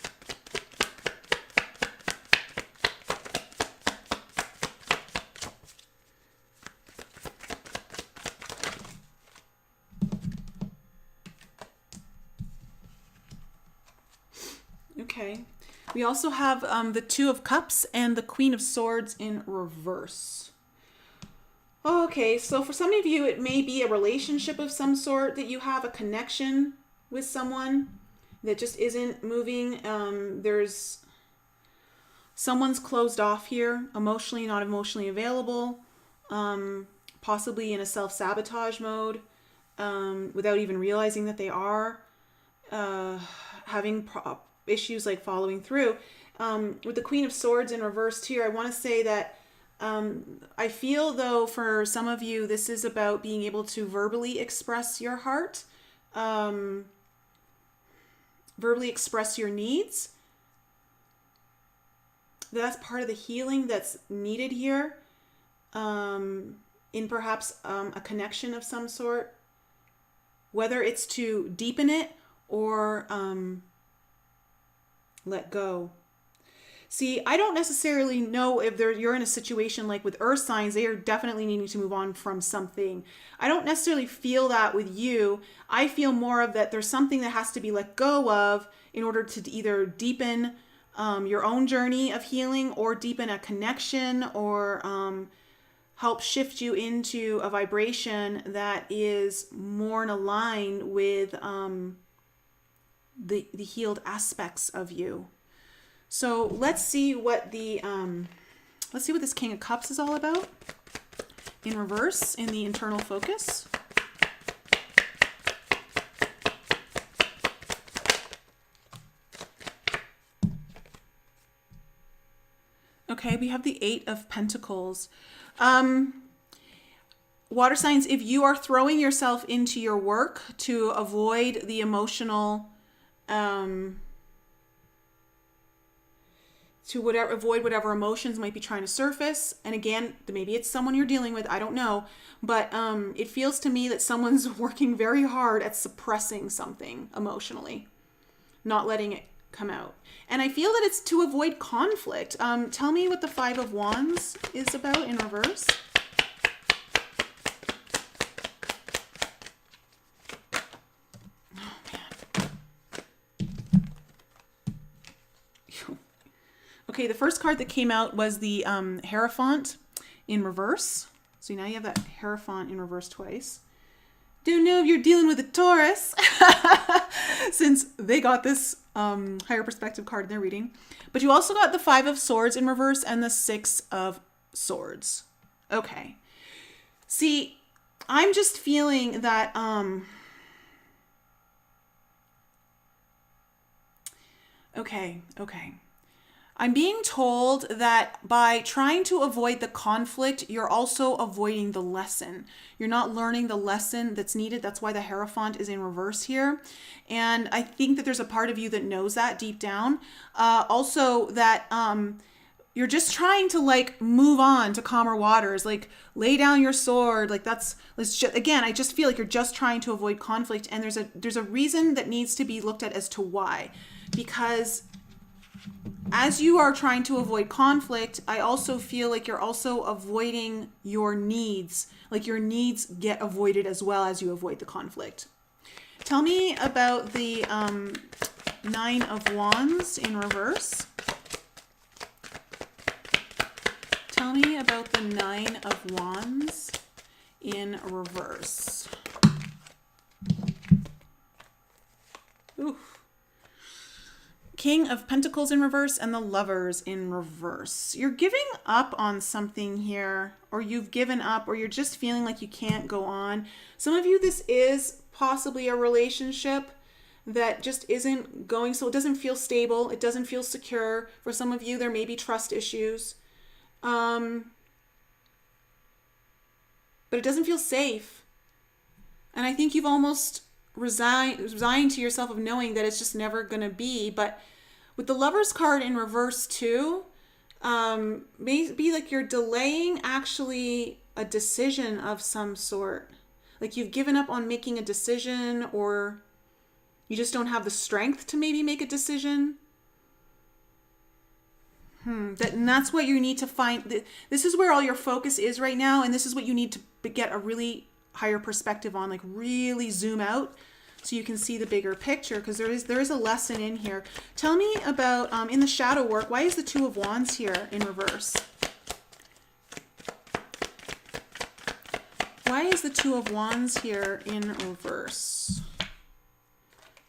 Okay. We also have the Two of Cups and the Queen of Swords in reverse. Okay, so for some of you, it may be a relationship of some sort that you have, a connection with someone that just isn't moving. There's someone's closed off here, emotionally, not emotionally available, possibly in a self-sabotage mode, without even realizing that they are, having issues like following through. With the Queen of Swords in reverse here, I want to say that I feel, though, for some of you, this is about being able to verbally express your heart, verbally express your needs. That's part of the healing that's needed here, in perhaps a connection of some sort, whether it's to deepen it or let go. See, I don't necessarily know if you're in a situation like with earth signs, they are definitely needing to move on from something. I don't necessarily feel that with you. I feel more of that there's something that has to be let go of in order to either deepen your own journey of healing, or deepen a connection, or help shift you into a vibration that is more in line with the healed aspects of you. So let's see what this King of Cups is all about in reverse in the internal focus. Okay, we have the Eight of Pentacles. Water signs, if you are throwing yourself into your work to avoid the emotional, avoid whatever emotions might be trying to surface. And again, maybe it's someone you're dealing with, I don't know. But it feels to me that someone's working very hard at suppressing something emotionally, not letting it come out. And I feel that it's to avoid conflict. Tell me what the Five of Wands is about in reverse. Okay, the first card that came out was the Hierophant in reverse. So now you have that Hierophant in reverse twice. Don't know if you're dealing with a Taurus, since they got this higher perspective card in their reading. But you also got the Five of Swords in reverse and the Six of Swords. Okay. See, I'm just feeling that... Okay. I'm being told that by trying to avoid the conflict, you're also avoiding the lesson. You're not learning the lesson that's needed. That's why the Hierophant is in reverse here. And I think that there's a part of you that knows that deep down. Also that you're just trying to move on to calmer waters, lay down your sword. Again, I just feel like you're just trying to avoid conflict. And there's a reason that needs to be looked at as to why. Because as you are trying to avoid conflict, I also feel like you're also avoiding your needs. Like your needs get avoided as well as you avoid the conflict. Tell me about the Nine of Wands in reverse. Tell me about the Nine of Wands in reverse. Ooh. King of Pentacles in reverse and the Lovers in reverse. You're giving up on something here, or you've given up, or you're just feeling like you can't go on. Some of you, this is possibly a relationship that just isn't going, so it doesn't feel stable. It doesn't feel secure. For some of you, there may be trust issues. But it doesn't feel safe. And I think you've almost resign to yourself of knowing that it's just never going to be. But with the Lover's card in reverse too, may be like you're delaying actually a decision of some sort. Like you've given up on making a decision, or you just don't have the strength to maybe make a decision. And that's what you need to find. This is where all your focus is right now, and this is what you need to get a really higher perspective on, like really zoom out so you can see the bigger picture, because there is a lesson in here. Tell me about in the shadow work, why is the Two of Wands here in reverse? Why is the Two of Wands here in reverse?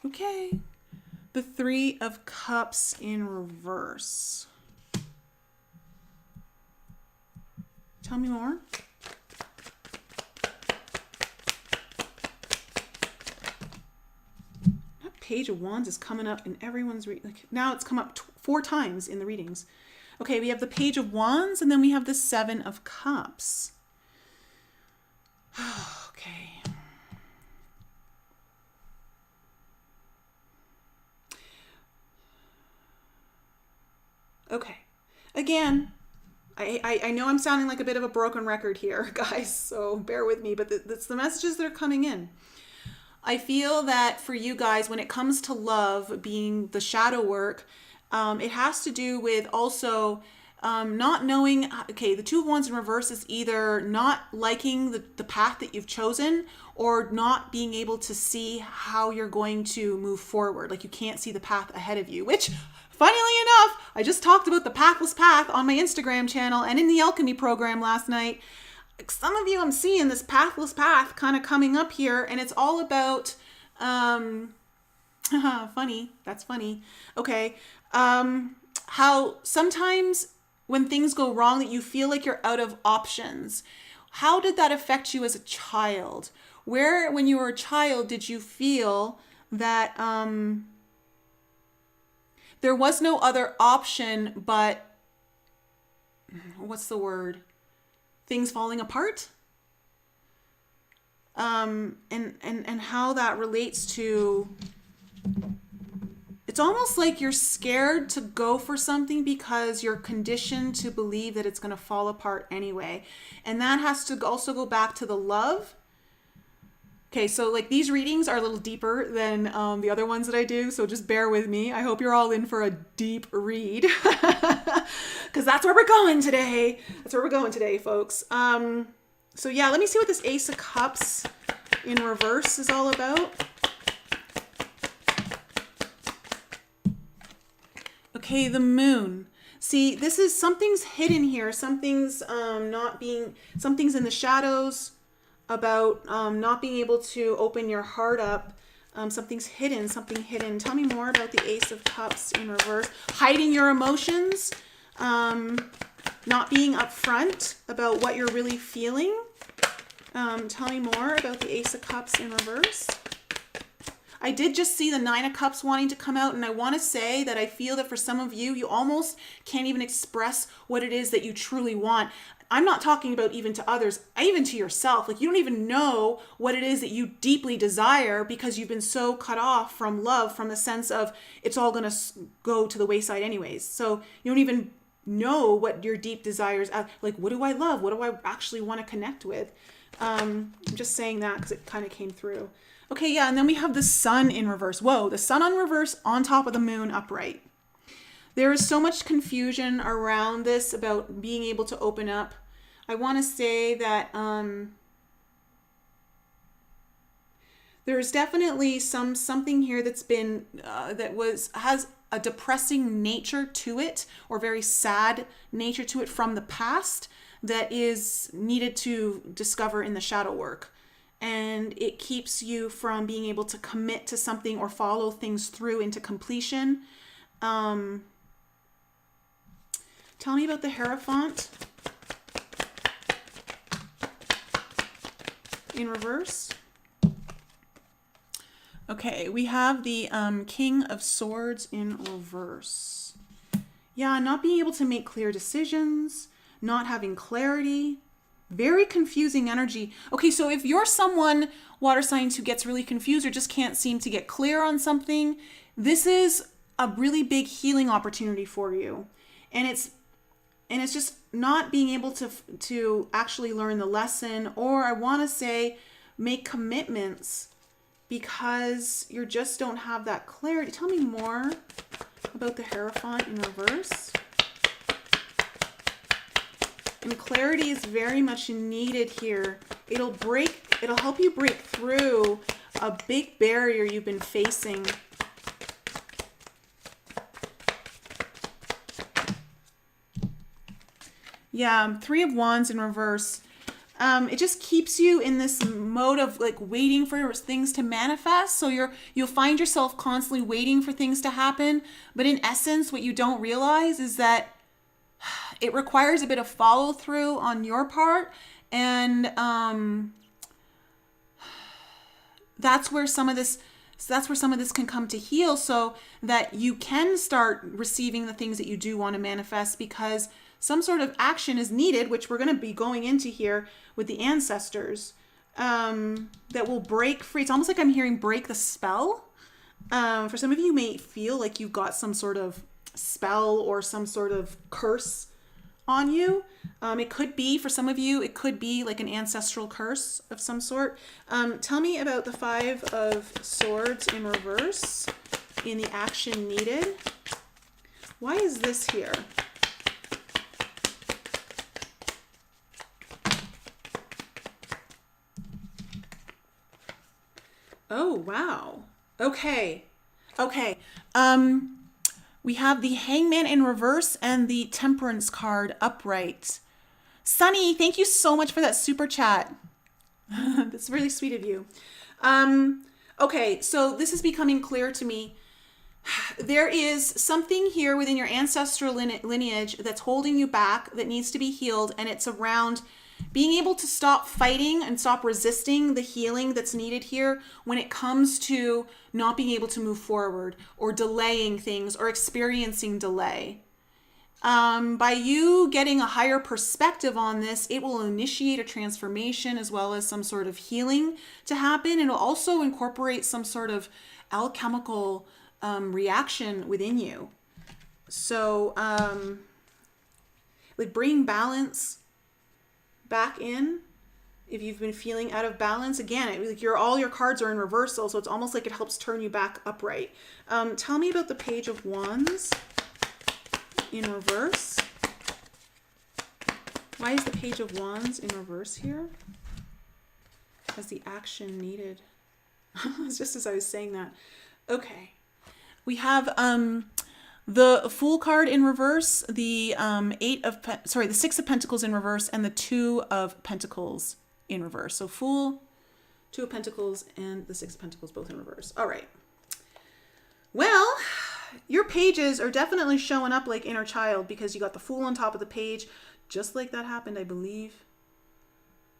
Okay. The Three of Cups in reverse. Tell me more. That Page of Wands is coming up in everyone's now it's come up 4 times in the readings. Okay, we have the Page of Wands, and then we have the Seven of Cups. Okay. Okay. Again, I know I'm sounding like a bit of a broken record here, guys, so bear with me, but that's the messages that are coming in. I feel that for you guys, when it comes to love being the shadow work, it has to do with also not knowing, okay, the Two of Wands in reverse is either not liking the path that you've chosen, or not being able to see how you're going to move forward. Like you can't see the path ahead of you, which, funnily enough, I just talked about the pathless path on my Instagram channel and in the alchemy program last night. Some of you, I'm seeing this pathless path kind of coming up here, and it's all about, funny, that's funny. Okay. How sometimes when things go wrong that you feel like you're out of options. How did that affect you as a child? Where, when you were a child, did you feel that, there was no other option but, what's the word? Things falling apart? And how that relates to, it's almost like you're scared to go for something because you're conditioned to believe that it's going to fall apart anyway. And that has to also go back to the love. Okay, so like these readings are a little deeper than the other ones that I do, so just bear with me. I hope you're all in for a deep read, because that's where we're going today. That's where we're going today, folks. So yeah, let me see what this Ace of Cups in reverse is all about. Okay, the Moon. See, this is, something's hidden here. Something's something's in the shadows about not being able to open your heart up. Something hidden. Tell me more about the Ace of Cups in reverse. Hiding your emotions, not being upfront about what you're really feeling. Tell me more about the Ace of Cups in reverse. I did just see the Nine of Cups wanting to come out, and I want to say that I feel that for some of you, you almost can't even express what it is that you truly want. I'm not talking about even to others, even to yourself. Like you don't even know what it is that you deeply desire because you've been so cut off from love, from the sense of it's all going to go to the wayside anyways. So you don't even know what your deep desires are. Like, what do I love? What do I actually want to connect with? I'm just saying that because it kind of came through. Okay, yeah, and then we have the Sun in reverse. Whoa, the Sun on reverse on top of the Moon upright. There is so much confusion around this about being able to open up. I want to say that there's definitely something here that's been has a depressing nature to it, or very sad nature to it from the past, that is needed to discover in the shadow work. And it keeps you from being able to commit to something or follow things through into completion. Tell me about the Hierophant in reverse. Okay, we have the King of Swords in reverse. Yeah, not being able to make clear decisions, not having clarity. Very confusing energy. Okay, so if you're someone, water signs, who gets really confused or just can't seem to get clear on something, this is a really big healing opportunity for you. And it's just not being able to actually learn the lesson, or I want to say make commitments, because you just don't have that clarity. Tell me more about the Hierophant in reverse. And clarity is very much needed here. It'll help you break through a big barrier you've been facing. Yeah, Three of Wands in reverse. It just keeps you in this mode of like waiting for things to manifest. So you'll find yourself constantly waiting for things to happen. But in essence, what you don't realize is that it requires a bit of follow through on your part. And that's where some of this can come to heal, so that you can start receiving the things that you do want to manifest, because some sort of action is needed, which we're going to be going into here with the ancestors, that will break free. It's almost like I'm hearing break the spell. For some of you, may feel like you've got some sort of spell or some sort of curse on you. It could be, for some of you, it could be like an ancestral curse of some sort. Tell me about the Five of Swords in reverse in the action needed. Why is this here? Oh, wow. Okay. We have the Hangman in reverse and the Temperance card upright. Sunny, thank you so much for that super chat. That's really sweet of you. Okay, so this is becoming clear to me. There is something here within your ancestral lineage that's holding you back, that needs to be healed, and it's around being able to stop fighting and stop resisting the healing that's needed here when it comes to not being able to move forward, or delaying things, or experiencing delay. By you getting a higher perspective on this, it will initiate a transformation as well as some sort of healing to happen. It'll also incorporate some sort of alchemical reaction within you. So, like bringing balance back in. If you've been feeling out of balance, again, like all your cards are in reversal, so it's almost like it helps turn you back upright. Tell me about the Page of Wands in reverse. Why is the Page of Wands in reverse here? As the action needed. It's just as I was saying that. Okay. We have the Fool card in reverse, the the Six of Pentacles in reverse, and the Two of Pentacles in reverse. So Fool, Two of Pentacles, and the Six of Pentacles both in reverse. All right. Well, your pages are definitely showing up like inner child, because you got the Fool on top of the page, just like that happened, I believe,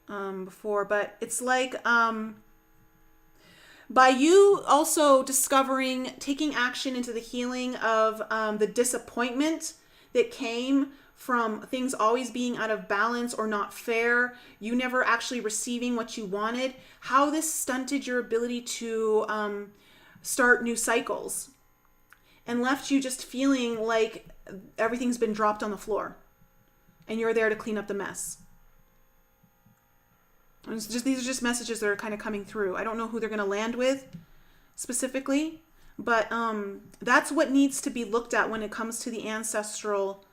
before. But it's like by you also discovering, taking action into the healing of the disappointment that came from things always being out of balance or not fair, you never actually receiving what you wanted, how this stunted your ability to start new cycles and left you just feeling like everything's been dropped on the floor and you're there to clean up the mess. These are just messages that are kind of coming through. I don't know who they're going to land with specifically, but that's what needs to be looked at when it comes to the ancestral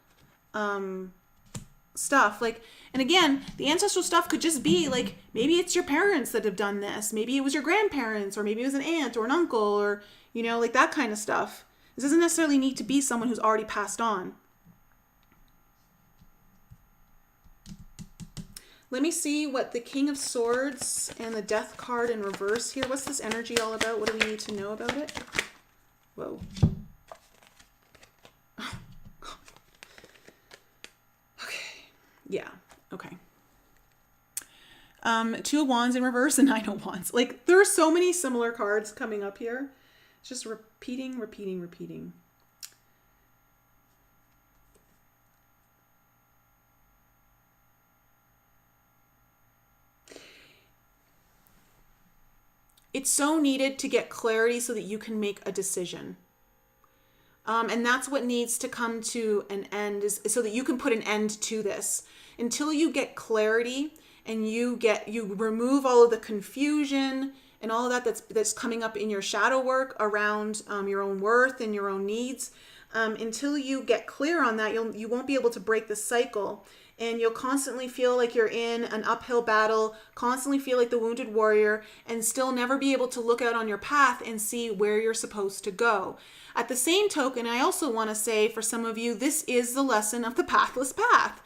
stuff. Like, and again, the ancestral stuff could just be like, maybe it's your parents that have done this. Maybe it was your grandparents, or maybe it was an aunt or an uncle, or, you know, like that kind of stuff. This doesn't necessarily need to be someone who's already passed on. Let me see what the King of Swords and the Death card in reverse here. What's this energy all about? What do we need to know about it? Whoa. Oh, God. Okay. Yeah. Okay. Two of Wands in reverse and Nine of Wands. Like, there are so many similar cards coming up here. It's just repeating. It's so needed to get clarity so that you can make a decision. And that's what needs to come to an end, is so that you can put an end to this. Until you get clarity and you remove all of the confusion and all of that that's coming up in your shadow work around your own worth and your own needs. Until you get clear on that, you won't be able to break the cycle. And you'll constantly feel like you're in an uphill battle, constantly feel like the wounded warrior, and still never be able to look out on your path and see where you're supposed to go. At the same token, I also want to say, for some of you, this is the lesson of the pathless path,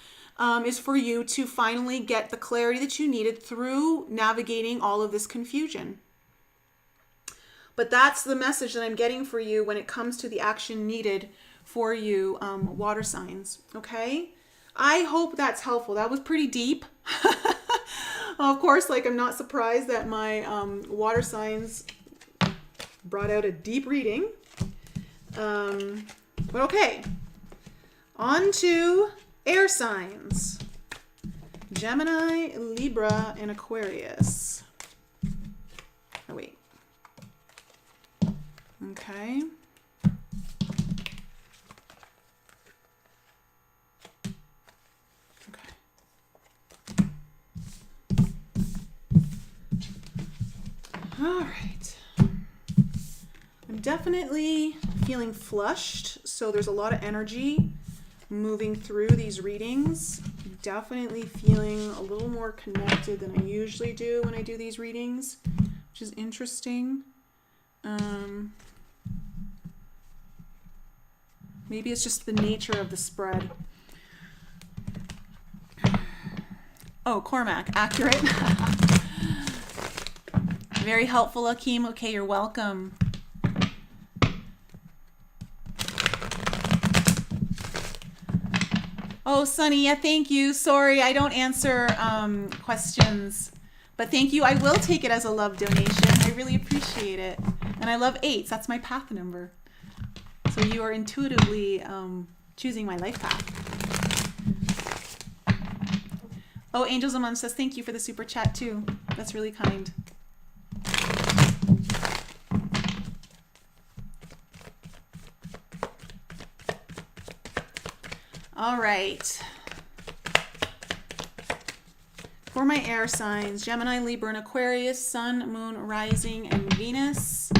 is for you to finally get the clarity that you needed through navigating all of this confusion. But that's the message that I'm getting for you when it comes to the action needed for you, water signs, okay? I hope that's helpful. That was pretty deep. Of course, like, I'm not surprised that my water signs brought out a deep reading. But okay, on to air signs. Gemini, Libra, and Aquarius. Oh, wait. Okay. All right. I'm definitely feeling flushed, so there's a lot of energy moving through these readings. I'm definitely feeling a little more connected than I usually do when I do these readings, which is interesting. Maybe it's just the nature of the spread. Oh, Cormac, accurate. Very helpful, Akeem. Okay, you're welcome. Oh, Sunny, yeah, thank you. Sorry, I don't answer questions, but thank you. I will take it as a love donation. I really appreciate it. And I love 8s. That's my path number. So you are intuitively choosing my life path. Oh, Angels Among says thank you for the super chat too. That's really kind. All right. For my air signs, Gemini, Libra, and Aquarius, Sun, Moon, Rising, and Venus.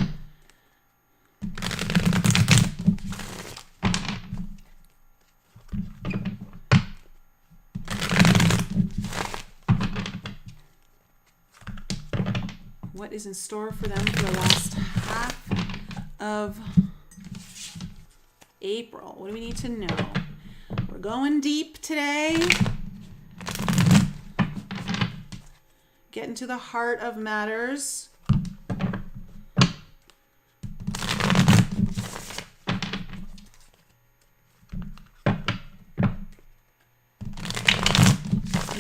What is in store for them for the last half of April? What do we need to know? We're going deep today. Getting to the heart of matters.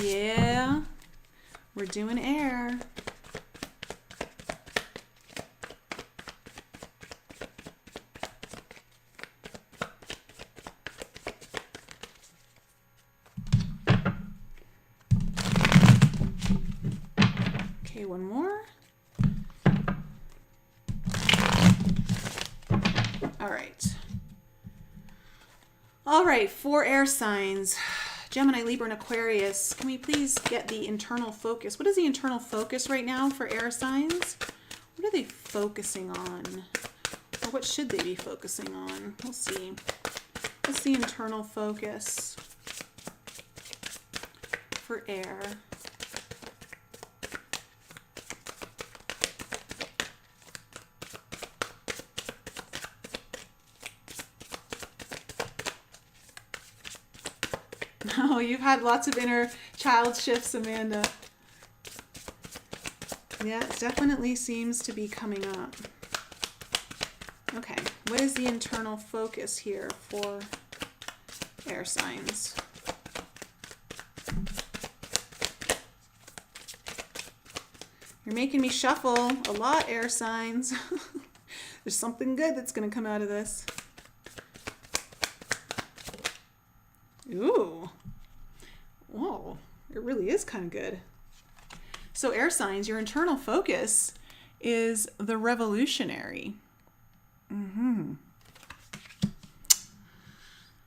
Yeah, we're doing air. Okay, one more. All right, 4 air signs. Gemini, Libra, and Aquarius. Can we please get the internal focus? What is the internal focus right now for air signs? What are they focusing on? Or what should they be focusing on? We'll see. What's the internal focus for air? Oh, you've had lots of inner child shifts, Amanda. Yeah, it definitely seems to be coming up. Okay, what is the internal focus here for air signs? You're making me shuffle a lot, air signs. There's something good that's going to come out of this. Ooh. Whoa, it really is kind of good. So air signs, your internal focus is the revolutionary.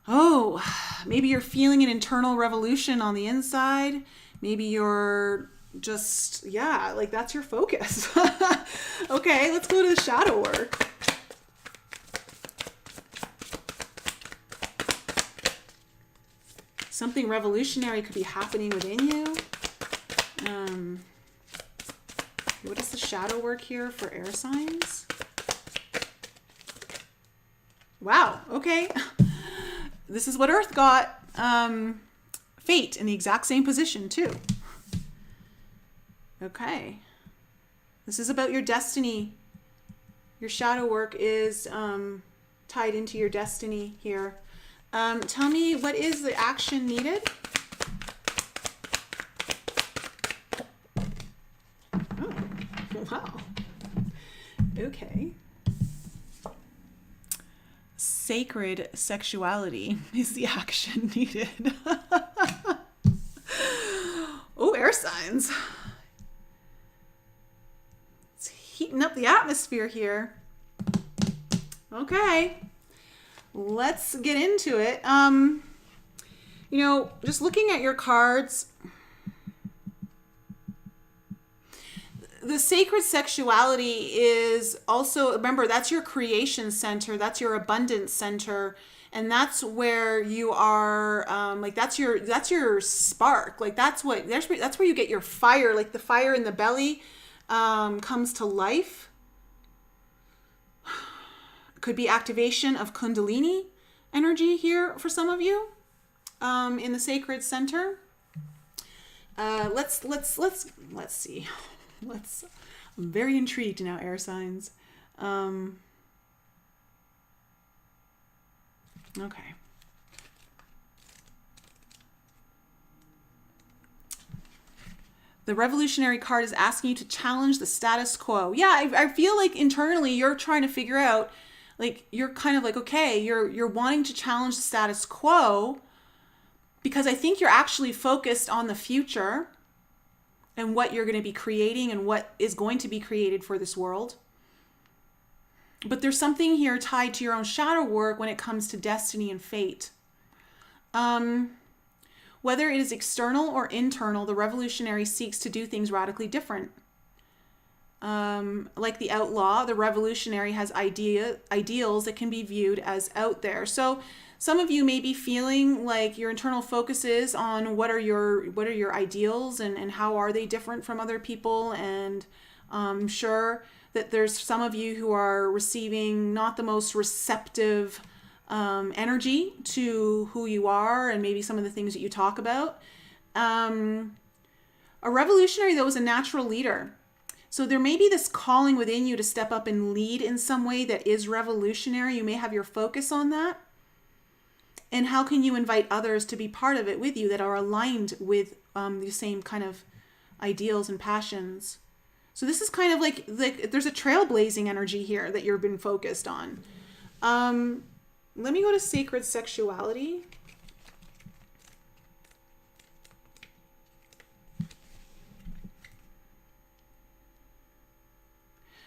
Oh, maybe you're feeling an internal revolution on the inside. Maybe you're just, yeah, like that's your focus. Okay, let's go to the shadow work. Something revolutionary could be happening within you. What is the shadow work here for air signs? Wow, okay. This is what Earth got. Fate in the exact same position too. Okay. This is about your destiny. Your shadow work is tied into your destiny here. Tell me, what is the action needed? Oh, wow. Okay. Sacred sexuality is the action needed. Oh, air signs. It's heating up the atmosphere here. Okay. Let's get into it. Just looking at your cards, the sacred sexuality is also, remember, that's your creation center, that's your abundance center, and that's where you are, that's your spark, like that's where you get your fire, like the fire in the belly comes to life. Could be activation of Kundalini energy here for some of you in the sacred center. Let's see. I'm very intrigued now, air signs. Okay. The revolutionary card is asking you to challenge the status quo. Yeah, I feel like internally you're trying to figure out, like, you're kind of like, okay, you're wanting to challenge the status quo because I think you're actually focused on the future and what you're going to be creating and what is going to be created for this world. But there's something here tied to your own shadow work when it comes to destiny and fate. Whether it is external or internal, the revolutionary seeks to do things radically different. Like the outlaw, the revolutionary has ideals that can be viewed as out there. So some of you may be feeling like your internal focus is on what are your ideals and how are they different from other people. And I'm sure that there's some of you who are receiving not the most receptive energy to who you are and maybe some of the things that you talk about. A revolutionary, though, is a natural leader. So there may be this calling within you to step up and lead in some way that is revolutionary. You may have your focus on that. And how can you invite others to be part of it with you that are aligned with the same kind of ideals and passions? So this is kind of like there's a trailblazing energy here that you've been focused on. Let me go to sacred sexuality.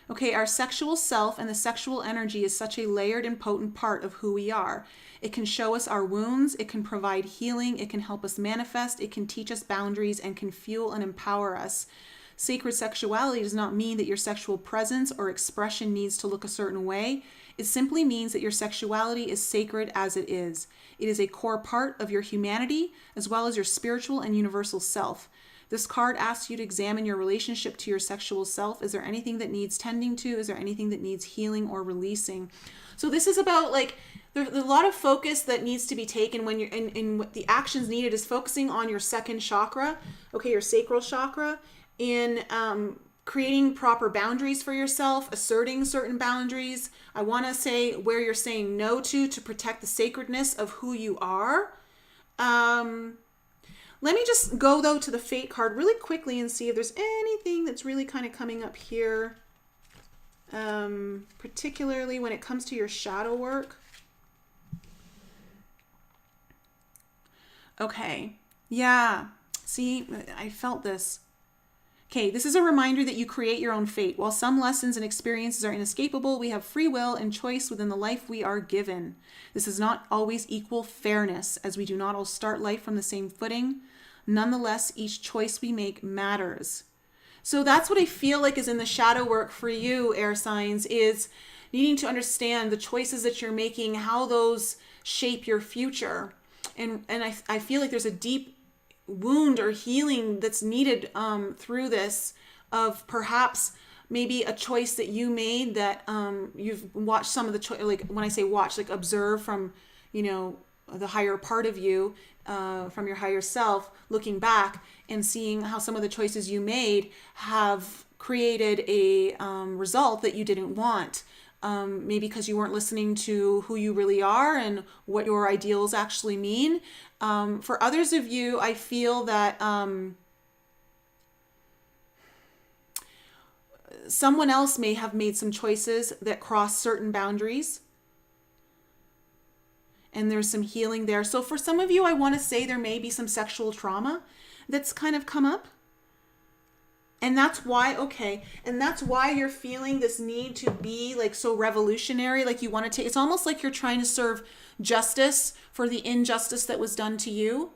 Okay, our sexual self and the sexual energy is such a layered and potent part of who we are. It can show us our wounds, it can provide healing, it can help us manifest, it can teach us boundaries, and can fuel and empower us. Sacred sexuality does not mean that your sexual presence or expression needs to look a certain way. It simply means that your sexuality is sacred as it is. It is a core part of your humanity, as well as your spiritual and universal self. This card asks you to examine your relationship to your sexual self. Is there anything that needs tending to? Is there anything that needs healing or releasing? So this is about, like, there's a lot of focus that needs to be taken when you're in what the actions needed is focusing on your second chakra, okay, your sacral chakra, in creating proper boundaries for yourself, asserting certain boundaries. I want to say where you're saying no to protect the sacredness of who you are. Let me just go, though, to the Fate card really quickly and see if there's anything that's really kind of coming up here, particularly when it comes to your shadow work. Okay. Yeah. See, I felt this. Okay, this is a reminder that you create your own fate. While some lessons and experiences are inescapable, we have free will and choice within the life we are given. This does not always equal fairness, as we do not all start life from the same footing. Nonetheless, each choice we make matters. So that's what I feel like is in the shadow work for you, air signs, is needing to understand the choices that you're making, how those shape your future. And I feel like there's a deep wound or healing that's needed through this, of perhaps maybe a choice that you made that you've watched some of the like when I say watch, like observe from, you know, the higher part of you, from your higher self, looking back and seeing how some of the choices you made have created a result that you didn't want. Maybe because you weren't listening to who you really are and what your ideals actually mean. For others of you, I feel that someone else may have made some choices that cross certain boundaries. And there's some healing there. So for some of you, I want to say there may be some sexual trauma that's kind of come up. And that's why, and that's why you're feeling this need to be like so revolutionary, like you want to take, it's almost like you're trying to serve justice for the injustice that was done to you.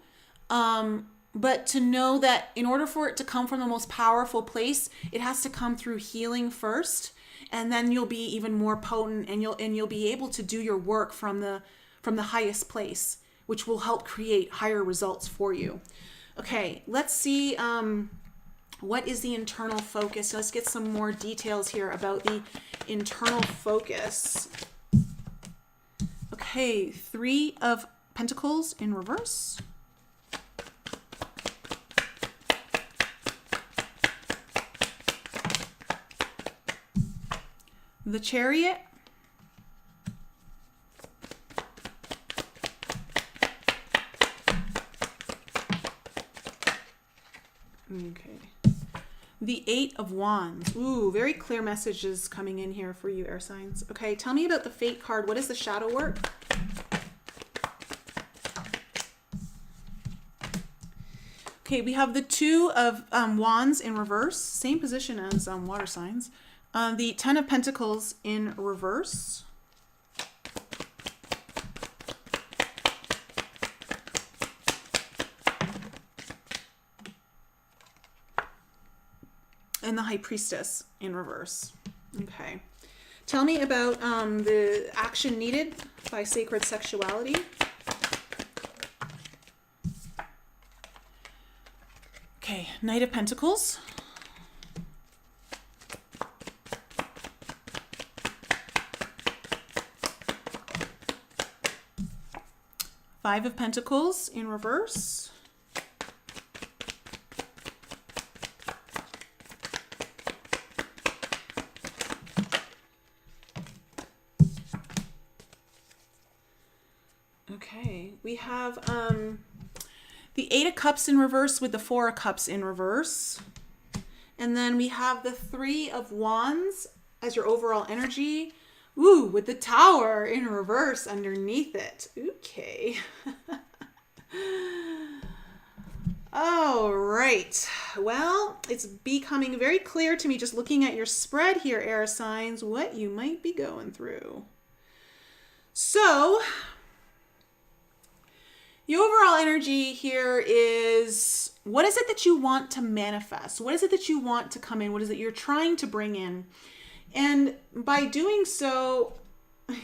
But to know that in order for it to come from the most powerful place, it has to come through healing first, and then you'll be even more potent, and you'll be able to do your work from the highest place, which will help create higher results for you. Okay, let's see. What is the internal focus? So let's get some more details here about the internal focus. Okay, 3 of Pentacles in reverse. The Chariot. Okay. The 8 of Wands. Ooh, very clear messages coming in here for you, air signs. Okay, tell me about the Fate card. What is the shadow work? Okay, we have the 2 of Wands in reverse. Same position as water signs. The 10 of Pentacles in reverse. And the High Priestess in reverse. Okay. Tell me about the action needed by sacred sexuality. Okay, Knight of Pentacles. Five of Pentacles in reverse. Okay, we have the 8 of Cups in reverse with the 4 of Cups in reverse. And then we have the 3 of Wands as your overall energy. Ooh, with the Tower in reverse underneath it. Okay. All right. Well, it's becoming very clear to me just looking at your spread here, air signs, what you might be going through. So, the overall energy here is, what is it that you want to manifest? What is it that you want to come in? What is it you're trying to bring in? And by doing so,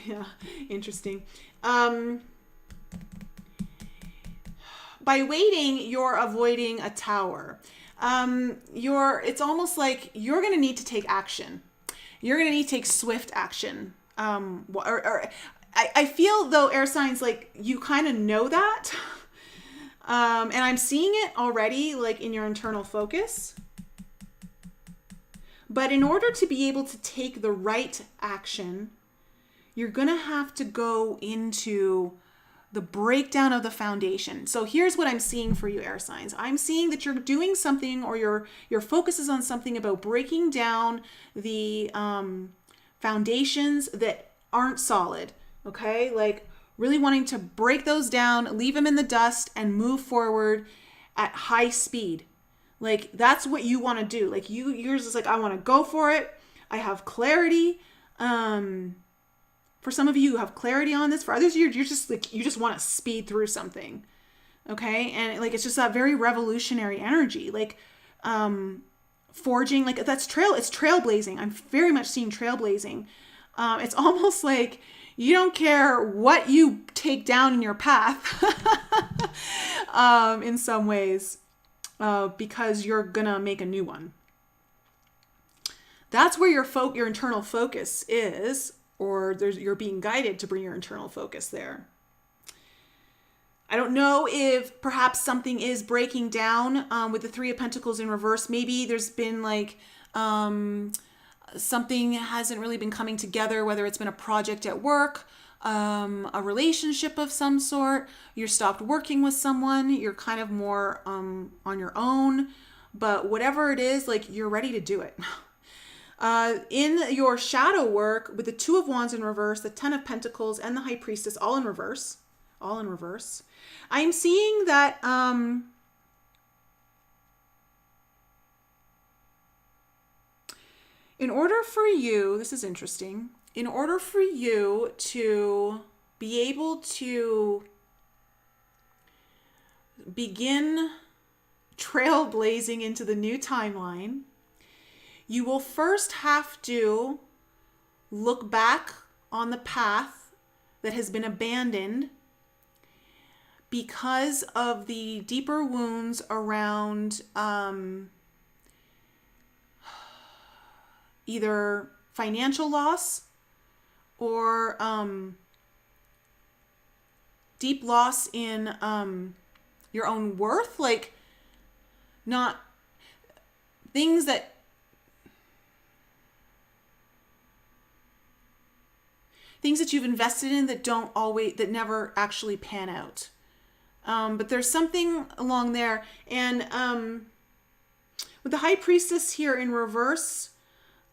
yeah, interesting. By waiting, you're avoiding a tower. It's almost like you're going to need to take action. You're going to need to take swift action. I feel though, air signs, like you kind of know that. And I'm seeing it already, like in your internal focus. But in order to be able to take the right action, you're going to have to go into the breakdown of the foundation. So here's what I'm seeing for you, air signs. I'm seeing that you're doing something, or your focus is on something about breaking down the foundations that aren't solid. Okay? Like really wanting to break those down, leave them in the dust, and move forward at high speed. Like, that's what you want to do. Like, yours is like, I want to go for it. I have clarity. For some of you have clarity on this. For others, you're just like, you just want to speed through something. Okay. And like, it's just that very revolutionary energy. Like, forging, like it's trailblazing. I'm very much seeing trailblazing. It's almost like you don't care what you take down in your path, in some ways, because you're gonna make a new one. That's where your internal focus is, or you're being guided to bring your internal focus there. I don't know if perhaps something is breaking down with the Three of Pentacles in reverse. Maybe there's been like something hasn't really been coming together, whether it's been a project at work, a relationship of some sort. You're stopped working with someone. You're kind of more on your own. But whatever it is, like, you're ready to do it. In your shadow work with the Two of Wands in reverse, the Ten of Pentacles, and the High Priestess all in reverse, I'm seeing that in order for you, this is interesting, in order for you to be able to begin trailblazing into the new timeline, you will first have to look back on the path that has been abandoned because of the deeper wounds around either financial loss or deep loss in your own worth, like not things that you've invested in that never actually pan out. But there's something along there. And with the High Priestess here in reverse,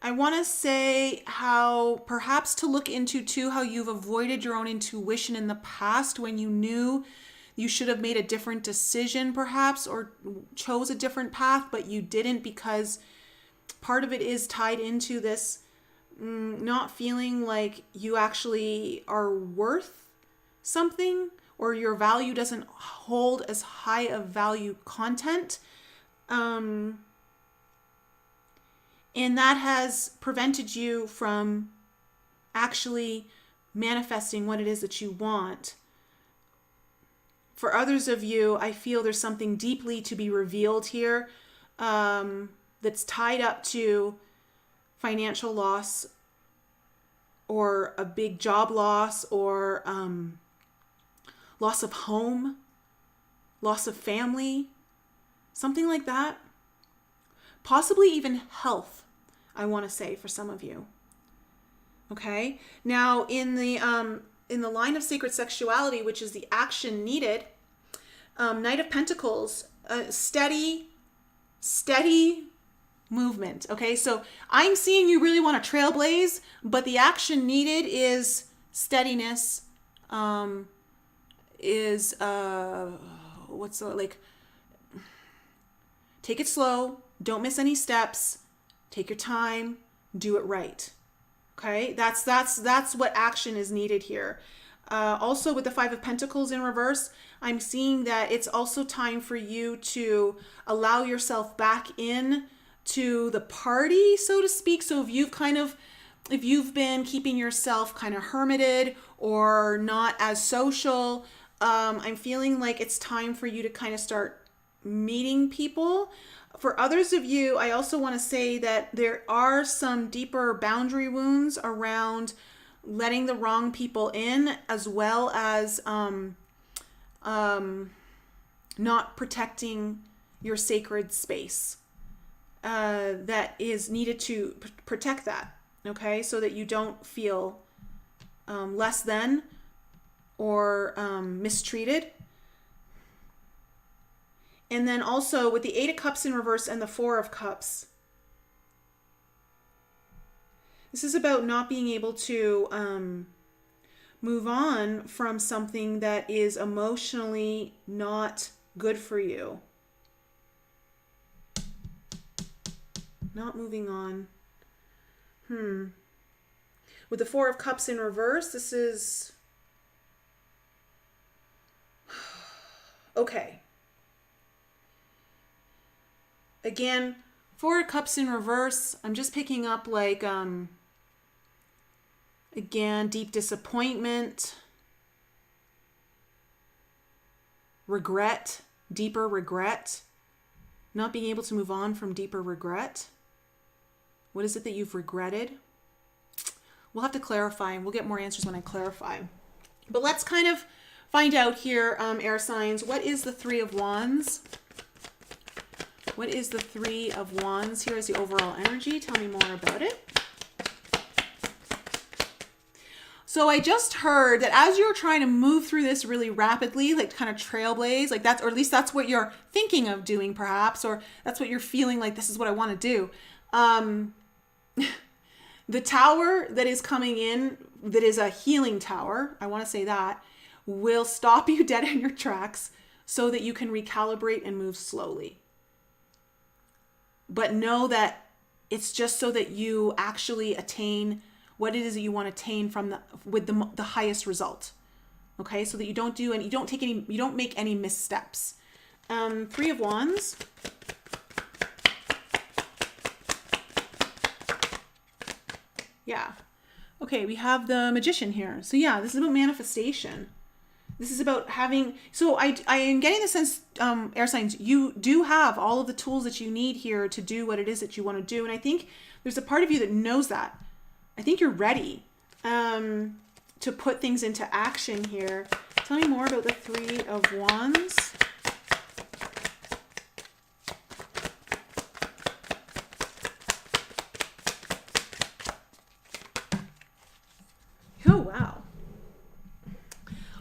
I want to say how perhaps to look into too, how you've avoided your own intuition in the past when you knew you should have made a different decision perhaps, or chose a different path, but you didn't, because part of it is tied into this not feeling like you actually are worth something, or your value doesn't hold as high of value content. And that has prevented you from actually manifesting what it is that you want. For others of you, I feel there's something deeply to be revealed here that's tied up to financial loss, or a big job loss, or loss of home, loss of family, something like that. Possibly even health, I want to say, for some of you. Okay? Now, in the line of sacred sexuality, which is the action needed, Knight of Pentacles, steady movement. Okay, so I'm seeing you really want to trailblaze, but the action needed is steadiness, take it slow, don't miss any steps, take your time, do it right. Okay, that's what action is needed here. Also with the Five of Pentacles in reverse, I'm seeing that it's also time for you to allow yourself back in to the party, so to speak. So if you've been keeping yourself kind of hermited or not as social, I'm feeling like it's time for you to kind of start meeting people. For others of you, I also want to say that there are some deeper boundary wounds around letting the wrong people in, as well as not protecting your sacred space. That is needed to protect that, okay? So that you don't feel less than or mistreated. And then also with the Eight of Cups in reverse and the Four of Cups, this is about not being able to move on from something that is emotionally not good for you. Not moving on. With the Four of Cups in reverse, this is... Okay. Again, Four of Cups in reverse, I'm just picking up like, again, deep disappointment, regret, deeper regret, not being able to move on from deeper regret. What is it that you've regretted? We'll have to clarify, and we'll get more answers when I clarify. But let's kind of find out here, air signs, what is the Three of Wands? What is the Three of Wands? Here is the overall energy. Tell me more about it. So I just heard that as you're trying to move through this really rapidly, like kind of trailblaze, like that's, or at least that's what you're thinking of doing perhaps, or that's what you're feeling like, this is what I want to do. The tower that is coming in, that is a healing tower, I want to say that, will stop you dead in your tracks so that you can recalibrate and move slowly. But know that it's just so that you actually attain what it is that you want to attain from the highest result. Okay, so that you don't do, and you don't make any missteps. Three of Wands. Yeah. Okay, we have the Magician here. So yeah, this is about manifestation. This is about having, so I am getting the sense, air signs, you do have all of the tools that you need here to do what it is that you want to do. And I think there's a part of you that knows that. I think you're ready to put things into action here. Tell me more about the Three of Wands. Oh, wow.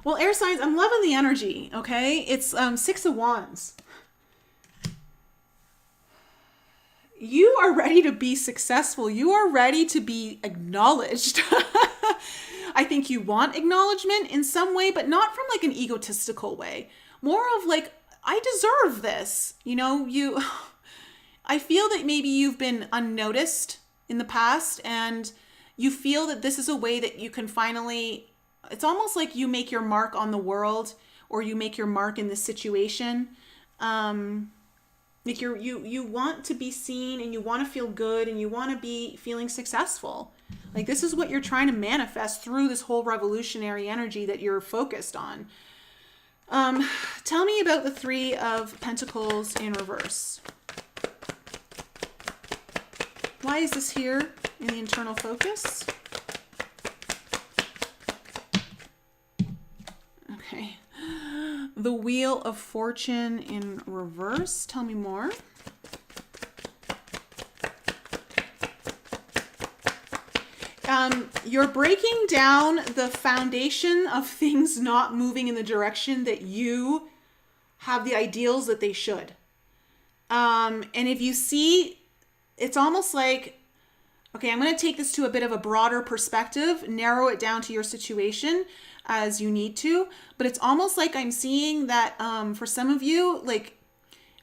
Well, air signs, I'm loving the energy, okay? It's Six of Wands. You are ready to be successful. You are ready to be acknowledged. I think you want acknowledgement in some way, but not from like an egotistical way. More of like, I deserve this. You know, I feel that maybe you've been unnoticed in the past, and you feel that this is a way that you can finally, it's almost like you make your mark on the world, or you make your mark in this situation. Like you want to be seen, and you want to feel good, and you want to be feeling successful. Like this is what you're trying to manifest through this whole revolutionary energy that you're focused on. Tell me about the Three of Pentacles in reverse. Why is this here in the internal focus? Okay. The Wheel of Fortune in reverse. Tell me more. You're breaking down the foundation of things not moving in the direction that you have the ideals that they should. And if you see, it's almost like, okay, I'm going to take this to a bit of a broader perspective, narrow it down to your situation as you need to. But it's almost like I'm seeing that for some of you, like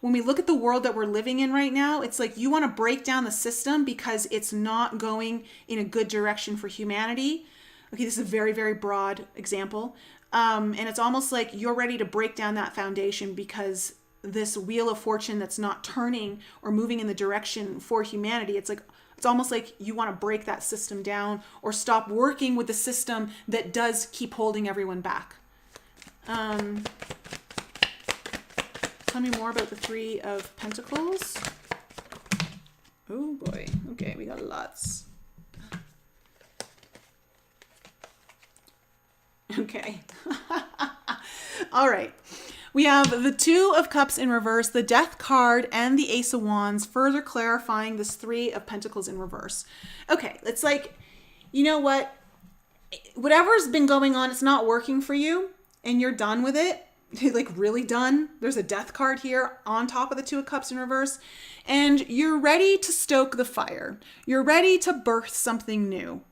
when we look at the world that we're living in right now, it's like you want to break down the system because it's not going in a good direction for humanity. Okay, this is a very, very broad example. And it's almost like you're ready to break down that foundation because this Wheel of Fortune that's not turning or moving in the direction for humanity, it's almost like you want to break that system down or stop working with the system that does keep holding everyone back. Tell me more about the Three of Pentacles. Oh boy. Okay, we got lots. Okay. All right. We have the Two of Cups in reverse, the Death card, and the Ace of Wands, further clarifying this Three of Pentacles in reverse. Okay, it's like, you know what? Whatever's been going on, it's not working for you, and you're done with it. You're like really done. There's a Death card here on top of the Two of Cups in reverse, and you're ready to stoke the fire. You're ready to birth something new.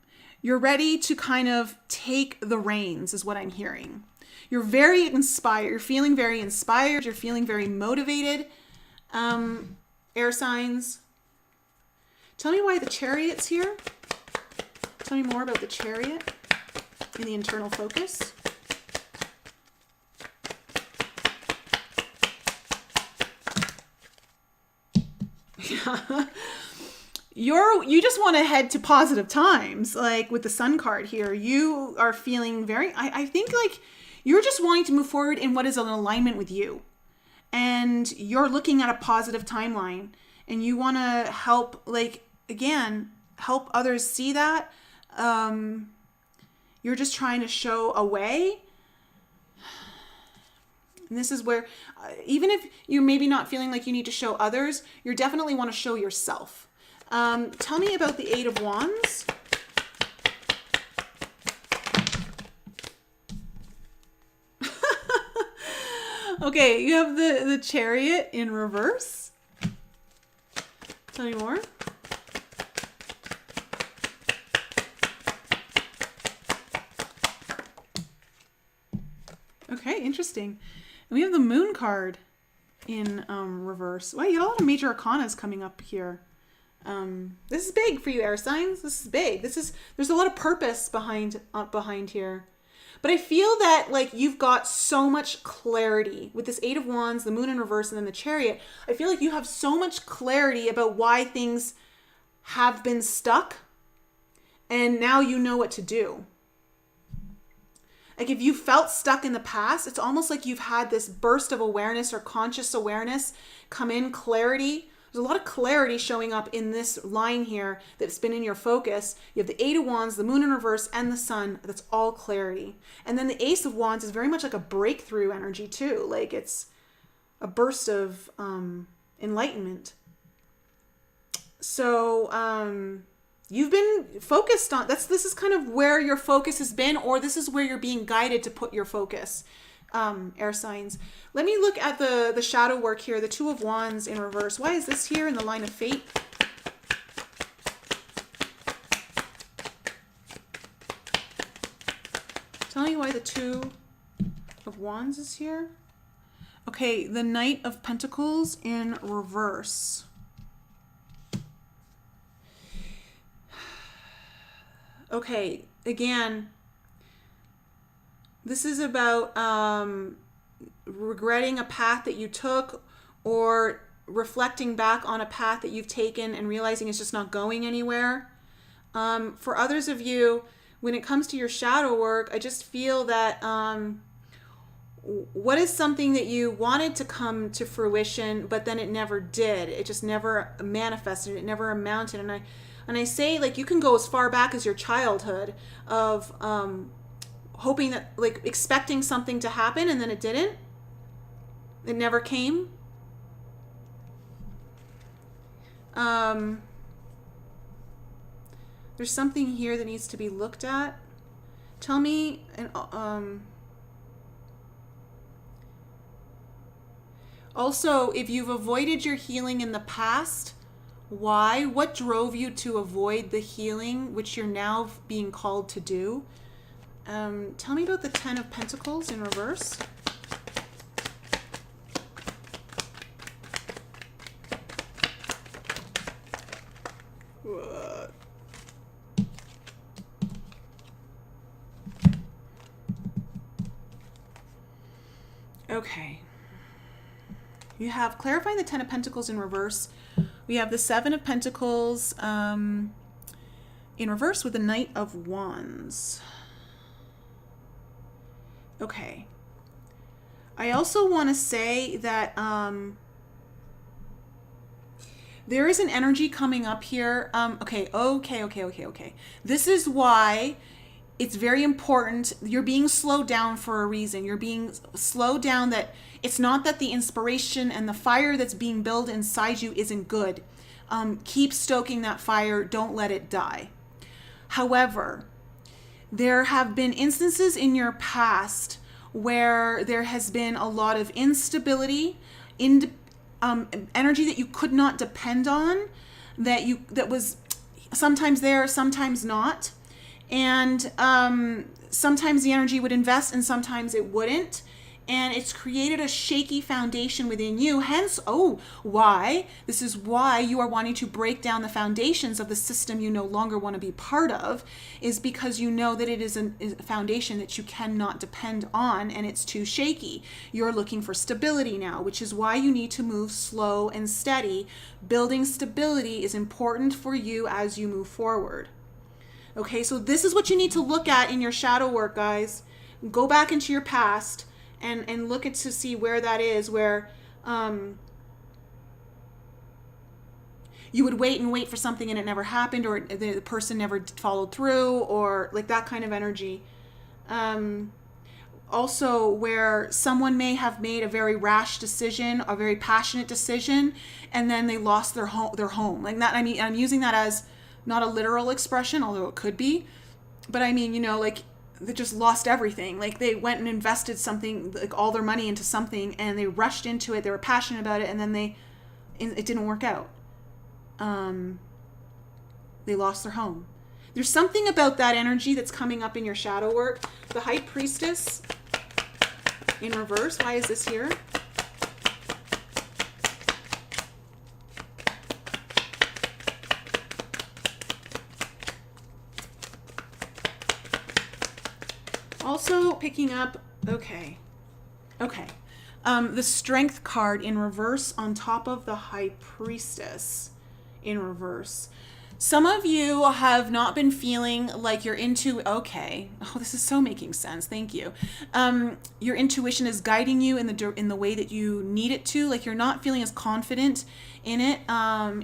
You're ready to kind of take the reins, is what I'm hearing. You're very inspired. You're feeling very inspired. You're feeling very motivated. Air signs. Tell me why the Chariot's here. Tell me more about the Chariot in the internal focus. Yeah. You just want to head to positive times, like with the Sun card here. You are feeling very, I think like you're just wanting to move forward in what is in alignment with you. And you're looking at a positive timeline and you want to help, like, again, help others see that. You're just trying to show a way. And this is where, even if you're maybe not feeling like you need to show others, you definitely want to show yourself. Tell me about the Eight of Wands. Okay, you have the Chariot in reverse. Tell me more. Okay, interesting. And we have the Moon card in reverse. Wow, you got a lot of major arcanas coming up here. This is big for you, air signs. This is big. There's a lot of purpose behind here. But I feel that like you've got so much clarity with this Eight of Wands, the Moon in reverse, and then the Chariot. I feel like you have so much clarity about why things have been stuck, and now you know what to do. Like if you felt stuck in the past, it's almost like you've had this burst of awareness or conscious awareness come in, clarity. There's a lot of clarity showing up in this line here that's been in your focus. You have the Eight of Wands, the Moon in reverse, and the Sun. That's all clarity. And then the Ace of Wands is very much like a breakthrough energy too. Like it's a burst of enlightenment. So you've been focused on, this is kind of where your focus has been, or this is where you're being guided to put your focus. Air signs. Let me look at the shadow work here, the Two of Wands in reverse. Why is this here in the line of fate? Tell me why the Two of Wands is here. Okay, the Knight of Pentacles in reverse. Okay, again, this is about regretting a path that you took, or reflecting back on a path that you've taken and realizing it's just not going anywhere. For others of you, when it comes to your shadow work, I just feel that what is something that you wanted to come to fruition, but then it never did. It just never manifested. It never amounted. And I say, like, you can go as far back as your childhood of hoping that, like, expecting something to happen and then it didn't. It never came. There's something here that needs to be looked at. Tell me, also, if you've avoided your healing in the past, why? What drove you to avoid the healing, which you're now being called to do? Tell me about the Ten of Pentacles in reverse. Okay. You have clarifying the Ten of Pentacles in reverse. We have the Seven of Pentacles in reverse with the Knight of Wands. Okay. I also want to say that there is an energy coming up here. Okay. This is why it's very important. You're being slowed down for a reason. You're being slowed down, that it's not that the inspiration and the fire that's being built inside you isn't good. Keep stoking that fire. Don't let it die. However, there have been instances in your past where there has been a lot of instability, energy that you could not depend on, that was sometimes there, sometimes not. And sometimes the energy would invest and sometimes it wouldn't. and it's created a shaky foundation within you. Hence, why? This is why you are wanting to break down the foundations of the system you no longer want to be part of, is because you know that it is a foundation that you cannot depend on, and it's too shaky. You're looking for stability now, which is why you need to move slow and steady. Building stability is important for you as you move forward. Okay, so this is what you need to look at in your shadow work, guys. Go back into your past and look at to see where that is, where you would wait for something and it never happened, or the person never followed through, or like that kind of energy. Also, where someone may have made a very rash decision, a very passionate decision, and then they lost their home. Like that, I mean, I'm using that as not a literal expression, although it could be. But I mean, like they just lost everything. Like they went and invested something, like all their money into something, and they rushed into it. They were passionate about it, and then it didn't work out. They lost their home. There's something about that energy that's coming up in your shadow work. The High Priestess in reverse. Why is this here? Also picking up, okay. The Strength card in reverse on top of the High Priestess in reverse. Some of you have not been feeling like you're this is so making sense. Thank you. Your intuition is guiding you in the way that you need it to. Like you're not feeling as confident in it,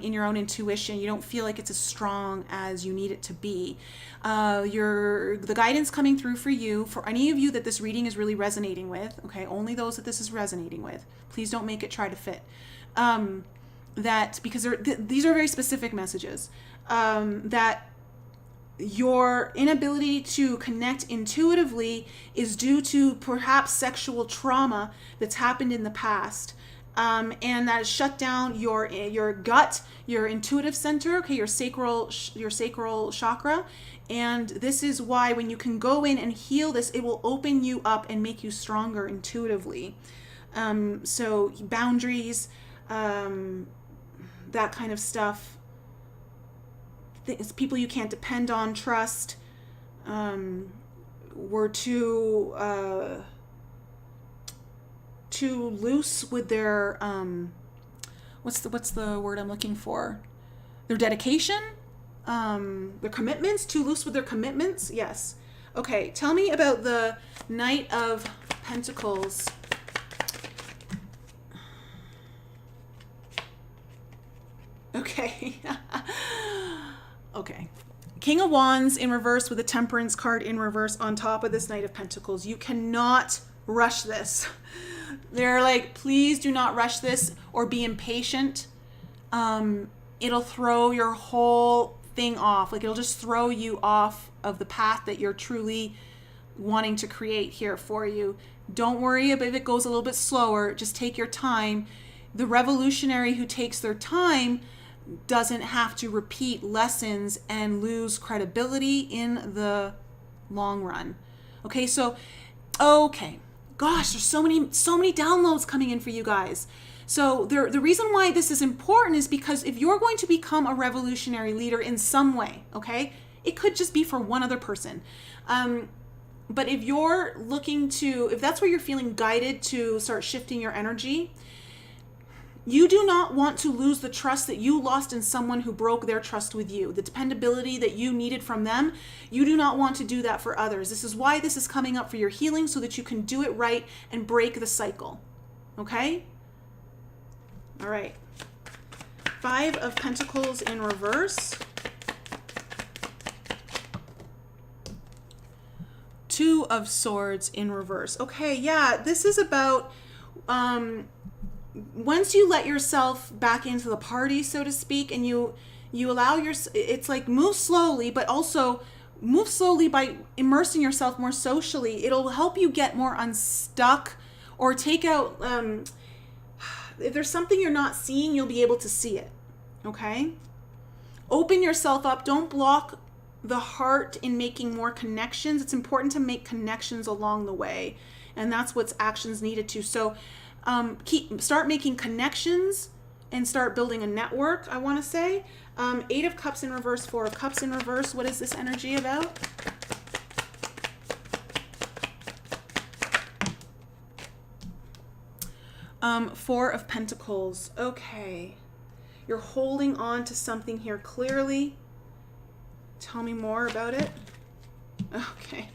in your own intuition. You don't feel like it's as strong as you need it to be. The guidance coming through for you, for any of you that this reading is really resonating with, okay, only those that this is resonating with. Please don't make it try to fit. That because these are very specific messages. That your inability to connect intuitively is due to perhaps sexual trauma that's happened in the past, and that has shut down your gut, your intuitive center, okay, your sacral chakra. And this is why when you can go in and heal this, it will open you up and make you stronger intuitively. So boundaries, that kind of stuff. People you can't depend on, trust, were too loose with their what's the word I'm looking for? Their dedication, their commitments. Too loose with their commitments. Yes. Okay. Tell me about the Knight of Pentacles. Okay. Okay. King of Wands in reverse with the Temperance card in reverse on top of this Knight of Pentacles. You cannot rush this. They're like, please do not rush this or be impatient. It'll throw your whole thing off. Like it'll just throw you off of the path that you're truly wanting to create here for you. Don't worry if it goes a little bit slower. Just take your time. The revolutionary who takes their time doesn't have to repeat lessons and lose credibility in the long run. Okay, gosh, there's so many downloads coming in for you guys. So the reason why this is important is because if you're going to become a revolutionary leader in some way, okay, it could just be for one other person. But if you're if that's where you're feeling guided to start shifting your energy, you do not want to lose the trust that you lost in someone who broke their trust with you, the dependability that you needed from them. You do not want to do that for others. This is why this is coming up for your healing, so that you can do it right and break the cycle. Okay? All right. 5 of Pentacles in reverse. 2 of Swords in reverse. Okay, yeah, this is about once you let yourself back into the party, so to speak, and you allow it's like move slowly, but also move slowly by immersing yourself more socially. It'll help you get more unstuck or take out, if there's something you're not seeing, you'll be able to see it. Okay? Open yourself up. Don't block the heart in making more connections. It's important to make connections along the way. And that's what's actions needed to. So start making connections and start building a network, I want to say. 8 of Cups in reverse, 4 of Cups in reverse. What is this energy about? Four of Pentacles. Okay. You're holding on to something here clearly. Tell me more about it. Okay.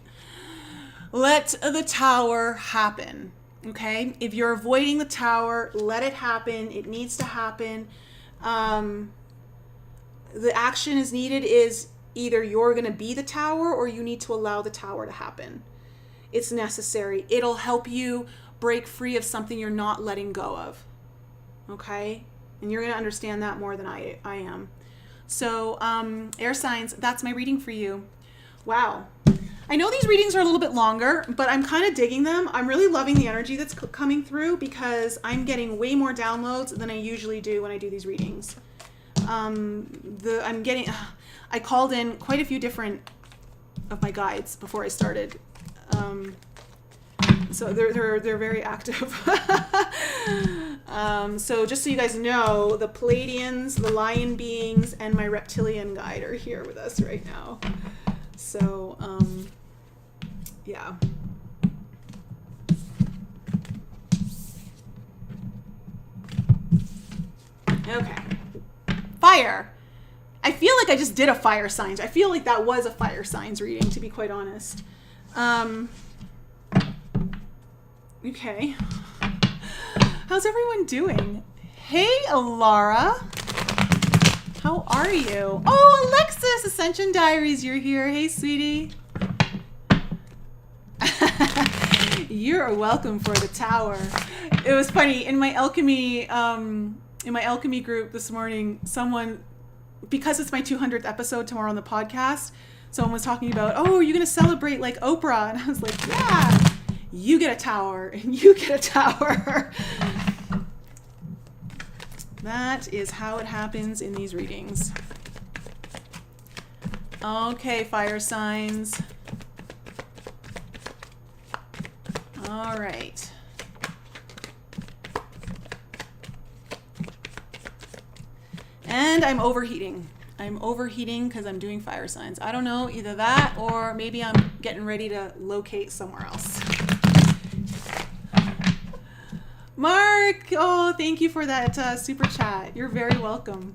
Let the Tower happen. Okay? If you're avoiding the Tower, let it happen. It needs to happen. The action is needed is either you're going to be the Tower or you need to allow the Tower to happen. It's necessary. It'll help you break free of something you're not letting go of. Okay? And you're going to understand that more than I am. So, air signs, that's my reading for you. Wow. I know these readings are a little bit longer, but I'm kind of digging them. I'm really loving the energy that's coming through because I'm getting way more downloads than I usually do when I do these readings. I called in quite a few different of my guides before I started. So they're very active. So just so you guys know, the Palladians, the Lion Beings, and my Reptilian guide are here with us right now. So, yeah. Okay. Fire. I feel like I just did a fire signs. I feel like that was a fire signs reading, to be quite honest. Okay. How's everyone doing? Hey, Alara. How are you? Oh, Alexis, Ascension Diaries, you're here. Hey, sweetie. You're welcome for the Tower. It was funny in my alchemy group this morning. Someone, because it's my 200th episode tomorrow on the podcast, someone was talking about, oh, are you going to celebrate like Oprah? And I was like, yeah, you get a tower and you get a tower. That is how it happens in these readings. Okay, fire signs. All right. And I'm overheating. I'm overheating because I'm doing fire signs. I don't know, either that or maybe I'm getting ready to locate somewhere else. Mark, oh, thank you for that super chat. You're very welcome.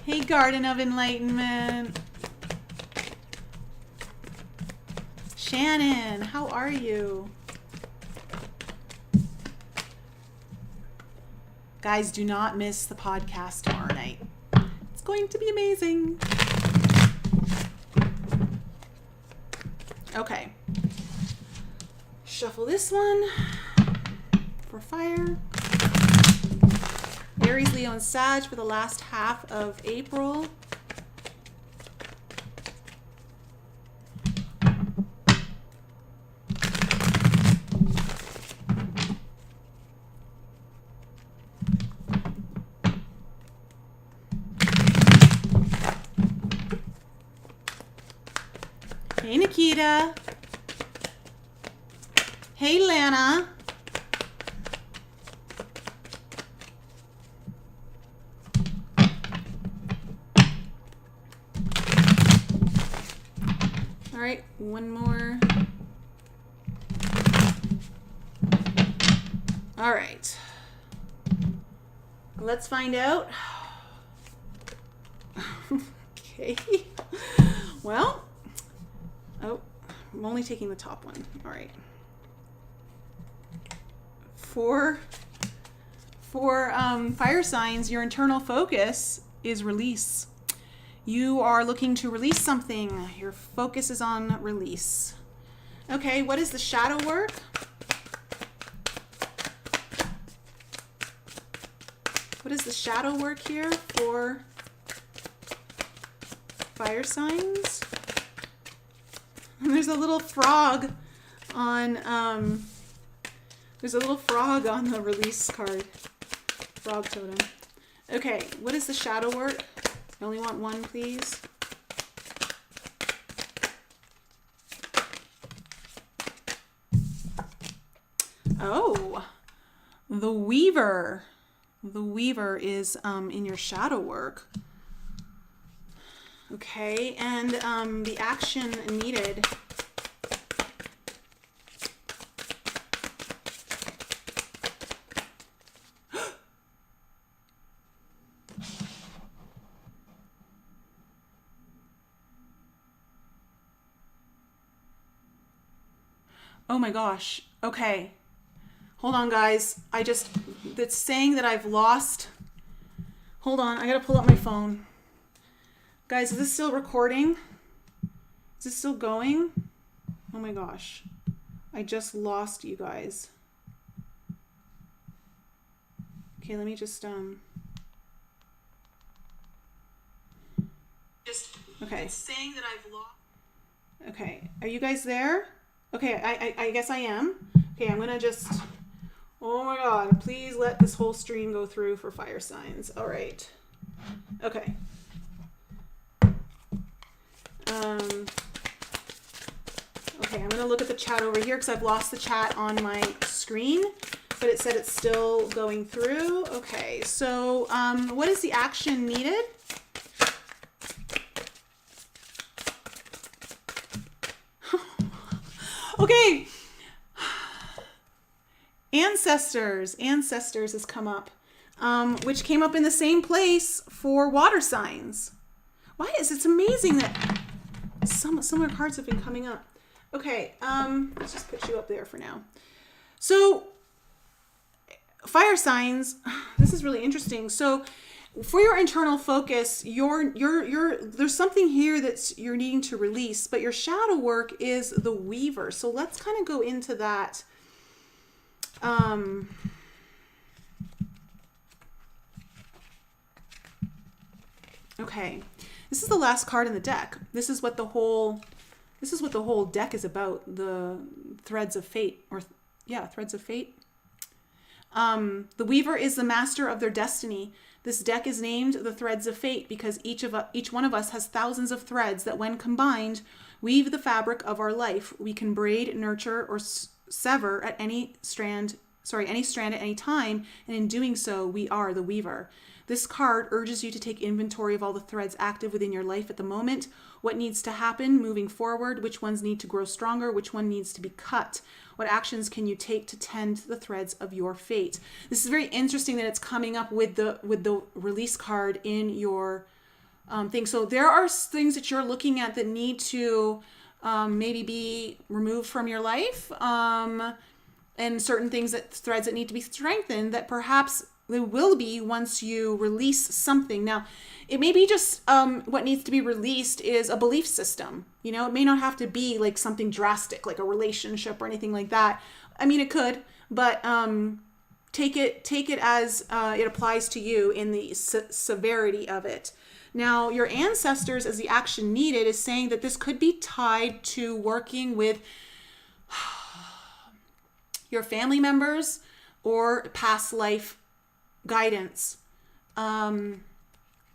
Hey, Garden of Enlightenment. Shannon, how are you? Guys, do not miss the podcast tomorrow night. It's going to be amazing. Okay. Shuffle this one for fire. Aries, Leo, and Sag for the last half of April. Hey, Nikita. Hey, Lana. All right, one more. All right. Let's find out. Okay. Well, oh, I'm only taking the top one. All right. For fire signs, your internal focus is release. You are looking to release something. Your focus is on release. Okay, what is the shadow work? What is the shadow work here for fire signs? And there's a little frog on the release card. Frog totem. Okay, what is the shadow work? I only want one, please. Oh, the Weaver. The Weaver is in your shadow work. Okay, and the action needed. Oh my gosh. Okay. Hold on, guys. It's saying that I've lost. Hold on. I got to pull up my phone. Guys, is this still recording? Is this still going? Oh my gosh. I just lost you guys. Okay, let me just okay. It's saying that I've lost. Okay. Are you guys there? Okay, I guess I am. Okay, I'm gonna just, oh my God, please let this whole stream go through for fire signs. All right. Okay. Okay, I'm gonna look at the chat over here because I've lost the chat on my screen, but it said it's still going through. Okay, so what is the action needed? Okay. Ancestors has come up, which came up in the same place for water signs. Why is it's amazing that some similar cards have been coming up. Okay, let's just put you up there for now. So fire signs, this is really interesting. So for your internal focus, there's something here that's you're needing to release, but your shadow work is the Weaver. So let's kind of go into that. Okay, this is the last card in the deck. This is what the whole deck is about. The Threads of Fate, Threads of Fate. The Weaver is the master of their destiny. This deck is named the Threads of Fate because each one of us has thousands of threads that, when combined, weave the fabric of our life. We can braid, nurture, or sever at any strand at any time, and in doing so, we are the Weaver. This card urges you to take inventory of all the threads active within your life at the moment. What needs to happen moving forward? Which ones need to grow stronger? Which one needs to be cut? What actions can you take to tend the threads of your fate? This is very interesting that it's coming up with the release card in your thing. So there are things that you're looking at that need to maybe be removed from your life, and certain threads that need to be strengthened that perhaps they will be once you release something. Now, it may be just what needs to be released is a belief system. You know, it may not have to be like something drastic, like a relationship or anything like that. I mean, it could, but take it as it applies to you in the severity of it. Now, your ancestors, as the action needed, is saying that this could be tied to working with your family members or past life guidance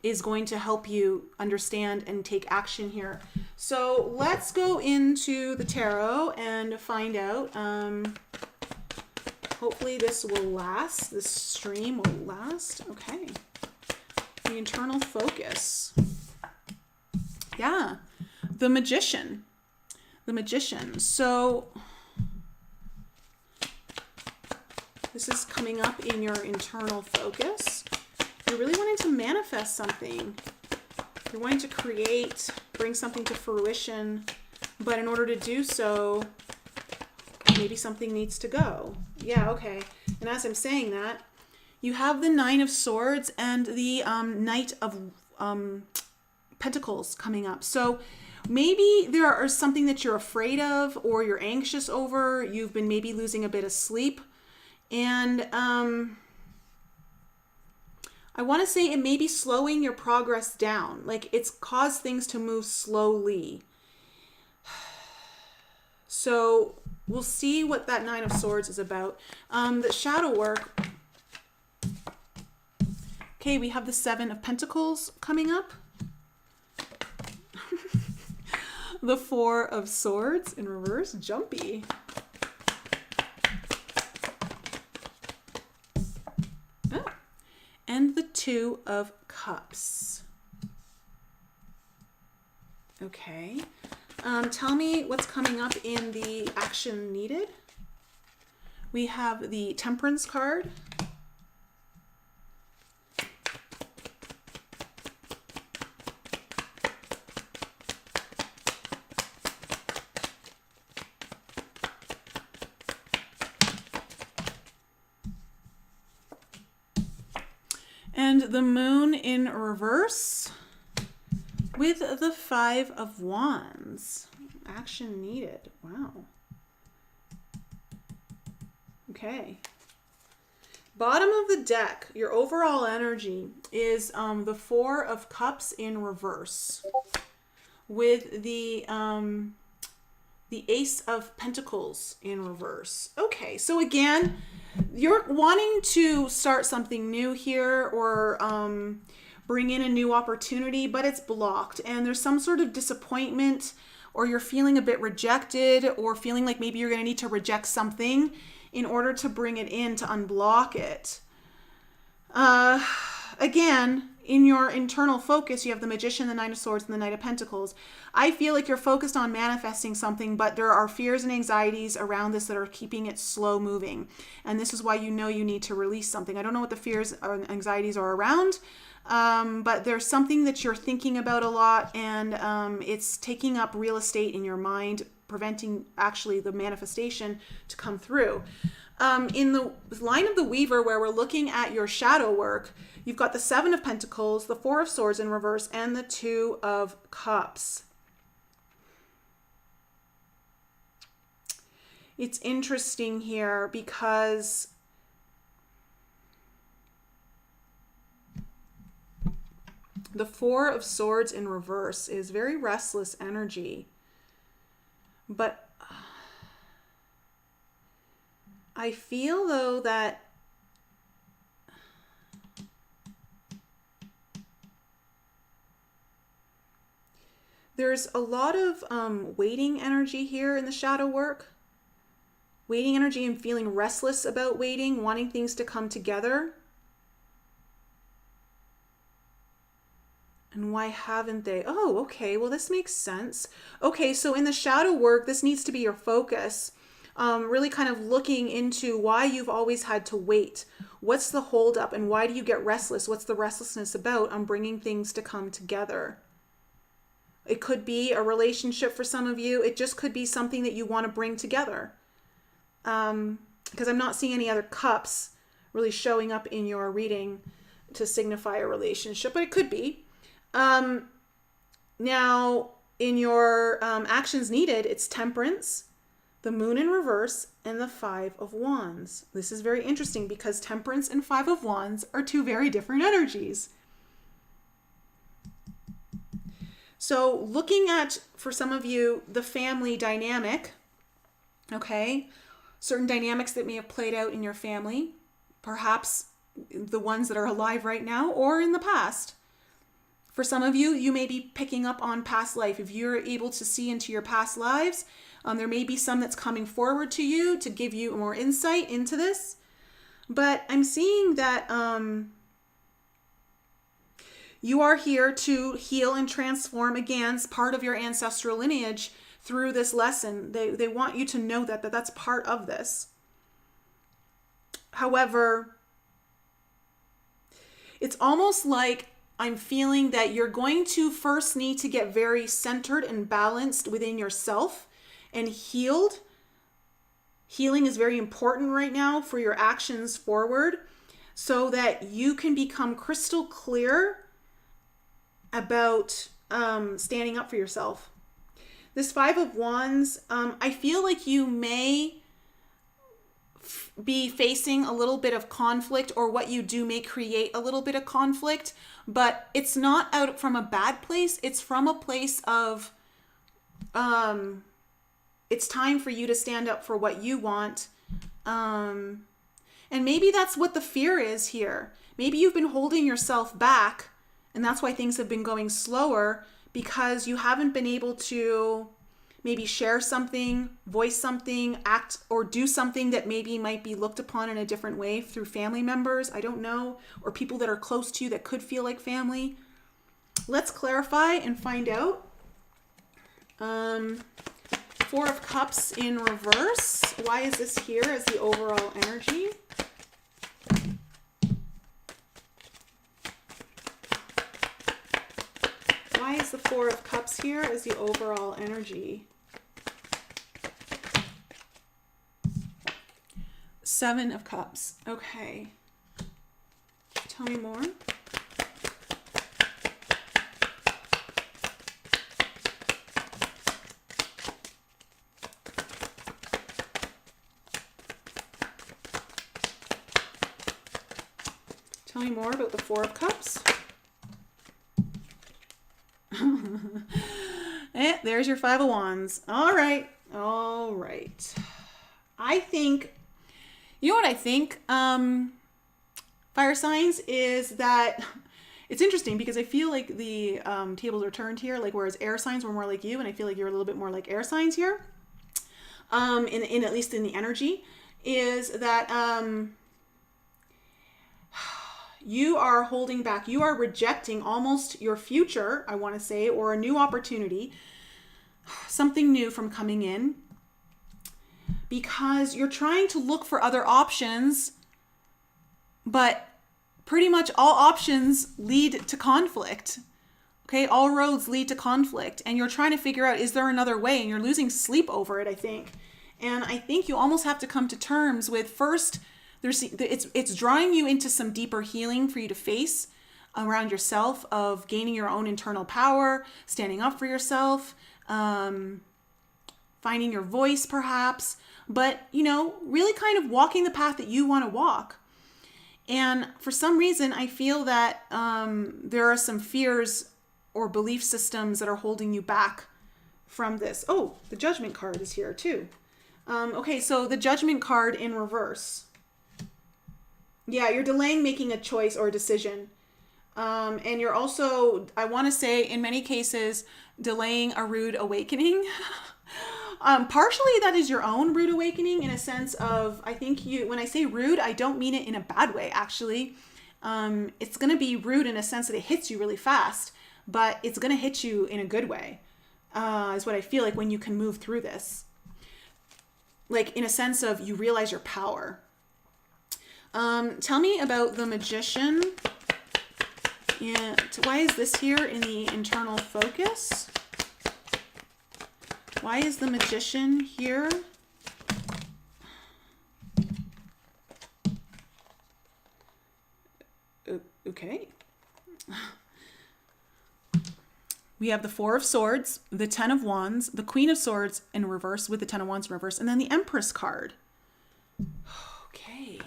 is going to help you understand and take action here. So let's go into the tarot and find out. Hopefully this will last. This stream will last. Okay. The internal focus. Yeah. The Magician. The Magician. So this is coming up in your internal focus. You're really wanting to manifest something. You're wanting to bring something to fruition, but in order to do so, maybe something needs to go. Yeah, okay. And as I'm saying that, you have the Nine of Swords and the Knight of Pentacles coming up. So maybe there is something that you're afraid of or you're anxious over. You've been maybe losing a bit of sleep. And I want to say it may be slowing your progress down. Like it's caused things to move slowly. So we'll see what that Nine of Swords is about. The shadow work. Okay, we have the Seven of Pentacles coming up. The Four of Swords in reverse, jumpy. Oh. And the Two of Cups. Okay. Tell me what's coming up in the action needed. We have the Temperance card. And the Moon in reverse with the Five of Wands. Action needed. Wow. Okay. Bottom of the deck, your overall energy is the Four of Cups in reverse with the Ace of Pentacles in reverse. Okay, so again, you're wanting to start something new here or bring in a new opportunity, but it's blocked and there's some sort of disappointment, or you're feeling a bit rejected, or feeling like maybe you're going to need to reject something in order to bring it in to unblock it. Again, in your internal focus, you have the Magician, the Nine of Swords, and the Knight of Pentacles. I feel like you're focused on manifesting something, but there are fears and anxieties around this that are keeping it slow moving. And this is why you know you need to release something. I don't know what the fears or anxieties are around, but there's something that you're thinking about a lot, and it's taking up real estate in your mind, preventing actually the manifestation to come through. In the line of the Weaver, where we're looking at your shadow work, you've got the Seven of Pentacles, the Four of Swords in reverse, and the Two of Cups. It's interesting here because the Four of Swords in reverse is very restless energy. But I feel though that there's a lot of waiting energy here in the shadow work. Waiting energy and feeling restless about waiting, wanting things to come together. And why haven't they? Oh, okay. Well, this makes sense. Okay, so in the shadow work, this needs to be your focus. Really kind of looking into why you've always had to wait. What's the holdup and why do you get restless? What's the restlessness about on bringing things to come together? It could be a relationship for some of you. It just could be something that you want to bring together. Because I'm not seeing any other cups really showing up in your reading to signify a relationship, but it could be. Now, in your actions needed, it's Temperance, the Moon in reverse, and the Five of Wands. This is very interesting because Temperance and Five of Wands are two very different energies. So looking at, for some of you, the family dynamic, okay, certain dynamics that may have played out in your family, perhaps the ones that are alive right now or in the past. For some of you, you may be picking up on past life. If you're able to see into your past lives, there may be some that's coming forward to you to give you more insight into this. But I'm seeing that you are here to heal and transform, again, part of your ancestral lineage through this lesson. They want you to know that that's part of this. However, it's almost like I'm feeling that you're going to first need to get very centered and balanced within yourself and healed. Healing is very important right now for your actions forward so that you can become crystal clear about standing up for yourself. This Five of Wands, I feel like you may be facing a little bit of conflict, or what you do may create a little bit of conflict, but it's not out from a bad place. It's from a place of it's time for you to stand up for what you want. And maybe that's what the fear is here. Maybe you've been holding yourself back, and that's why things have been going slower, because you haven't been able to maybe share something, voice something, act or do something that maybe might be looked upon in a different way through family members, I don't know, or people that are close to you that could feel like family. Let's clarify and find out. Four of Cups in reverse. Why is this here as the overall energy? Why is the Four of Cups here as the overall energy? Seven of Cups. Okay. Tell me more. Tell me more about the Four of Cups. There's your Five of Wands. All right. All right. I think, you know what I think, fire signs, is that it's interesting because I feel like the tables are turned here, like whereas air signs were more like you, and I feel like you're a little bit more like air signs here, in at least in the energy, is that you are holding back. You are rejecting almost your future, I want to say, or a new opportunity, something new from coming in, because you're trying to look for other options, but pretty much all options lead to conflict. Okay, all roads lead to conflict, and you're trying to figure out, is there another way? And you're losing sleep over it, I think. And I think you almost have to come to terms with, first, it's drawing you into some deeper healing for you to face around yourself, of gaining your own internal power, standing up for yourself, finding your voice perhaps, but, you know, really kind of walking the path that you want to walk. And for some reason, I feel that there are some fears or belief systems that are holding you back from this. Oh, the Judgment card is here too. Okay, so the Judgment card in reverse. Yeah, you're delaying making a choice or a decision. And you're also, I want to say, in many cases, delaying a rude awakening. Partially that is your own rude awakening, in a sense of, I think when I say rude, I don't mean it in a bad way, actually. It's going to be rude in a sense that it hits you really fast, but it's going to hit you in a good way, is what I feel like when you can move through this. Like, in a sense of, you realize your power. Tell me about the Magician. Yeah, why is this here in the internal focus? Why is the Magician here? Okay. We have the Four of Swords, the Ten of Wands, the Queen of Swords in reverse with the Ten of Wands in reverse, and then the Empress card. Okay.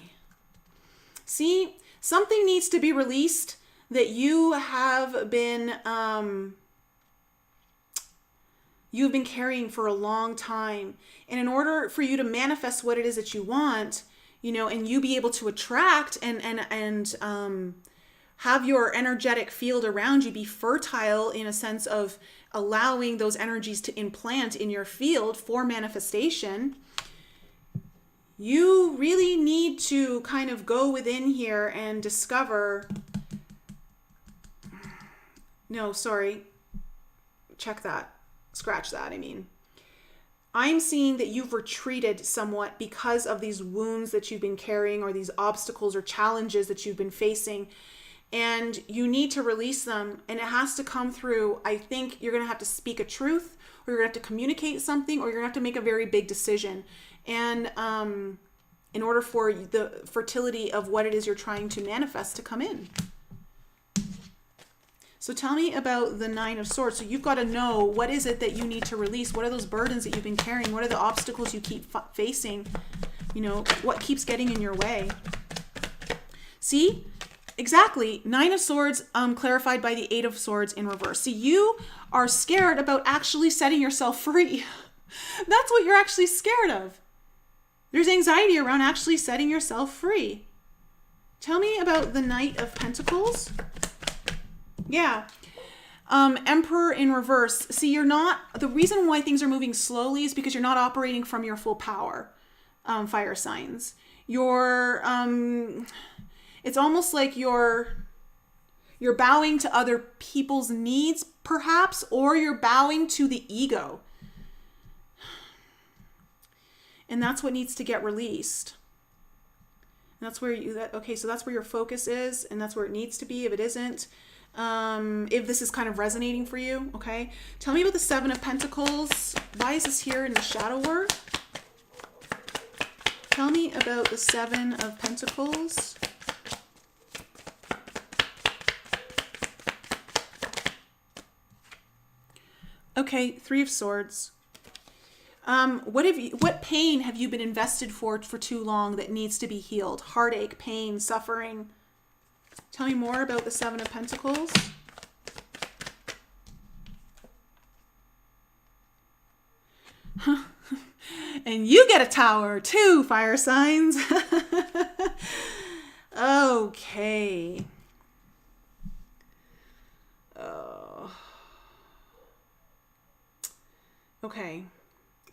See, something needs to be released that you have been you've been carrying for a long time. And in order for you to manifest what it is that you want, you know, and you be able to attract and have your energetic field around you be fertile, in a sense of allowing those energies to implant in your field for manifestation, you really need to kind of go within here and discover, no, sorry, check that, scratch that, I mean. I'm seeing that you've retreated somewhat because of these wounds that you've been carrying, or these obstacles or challenges that you've been facing, and you need to release them, and it has to come through, I think you're going to have to speak a truth, or you're going to have to communicate something, or you're going to have to make a very big decision. And in order for the fertility of what it is you're trying to manifest to come in. So tell me about the Nine of Swords. So you've got to know, what is it that you need to release? What are those burdens that you've been carrying? What are the obstacles you keep facing? You know, what keeps getting in your way? See? Exactly. Nine of Swords clarified by the Eight of Swords in reverse. See, you are scared about actually setting yourself free. That's what you're actually scared of. There's anxiety around actually setting yourself free. Tell me about the Knight of Pentacles. Yeah. Emperor in reverse. See, the reason why things are moving slowly is because you're not operating from your full power, fire signs. It's almost like you're bowing to other people's needs, perhaps, or you're bowing to the ego. And that's what needs to get released. And that's where so that's where your focus is, and that's where it needs to be if it isn't. If this is kind of resonating for you, okay? Tell me about the Seven of Pentacles. Why is this here in the shadow work? Tell me about the Seven of Pentacles. Okay, Three of Swords. What pain have you been invested for too long that needs to be healed? Heartache, pain, suffering. Tell me more about the Seven of Pentacles. And you get a Tower too, fire signs. Okay. Okay.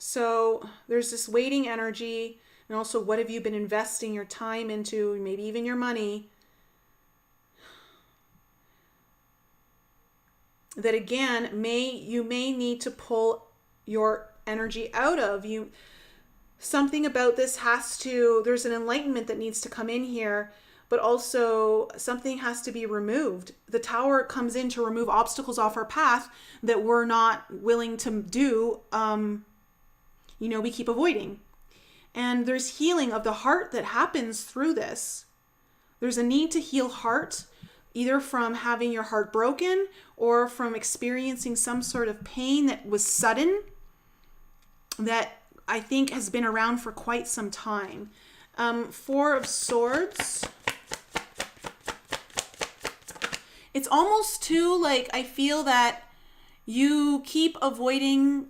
So there's this waiting energy, and also what have you been investing your time into, maybe even your money, that again you may need to pull your energy out of. Something about this there's an enlightenment that needs to come in here, but also something has to be removed. The Tower comes in to remove obstacles off our path that we're not willing to do. We keep avoiding. And there's healing of the heart that happens through this. There's a need to heal heart, either from having your heart broken or from experiencing some sort of pain that was sudden, that I think has been around for quite some time. Four of Swords. It's almost too like I feel that you keep avoiding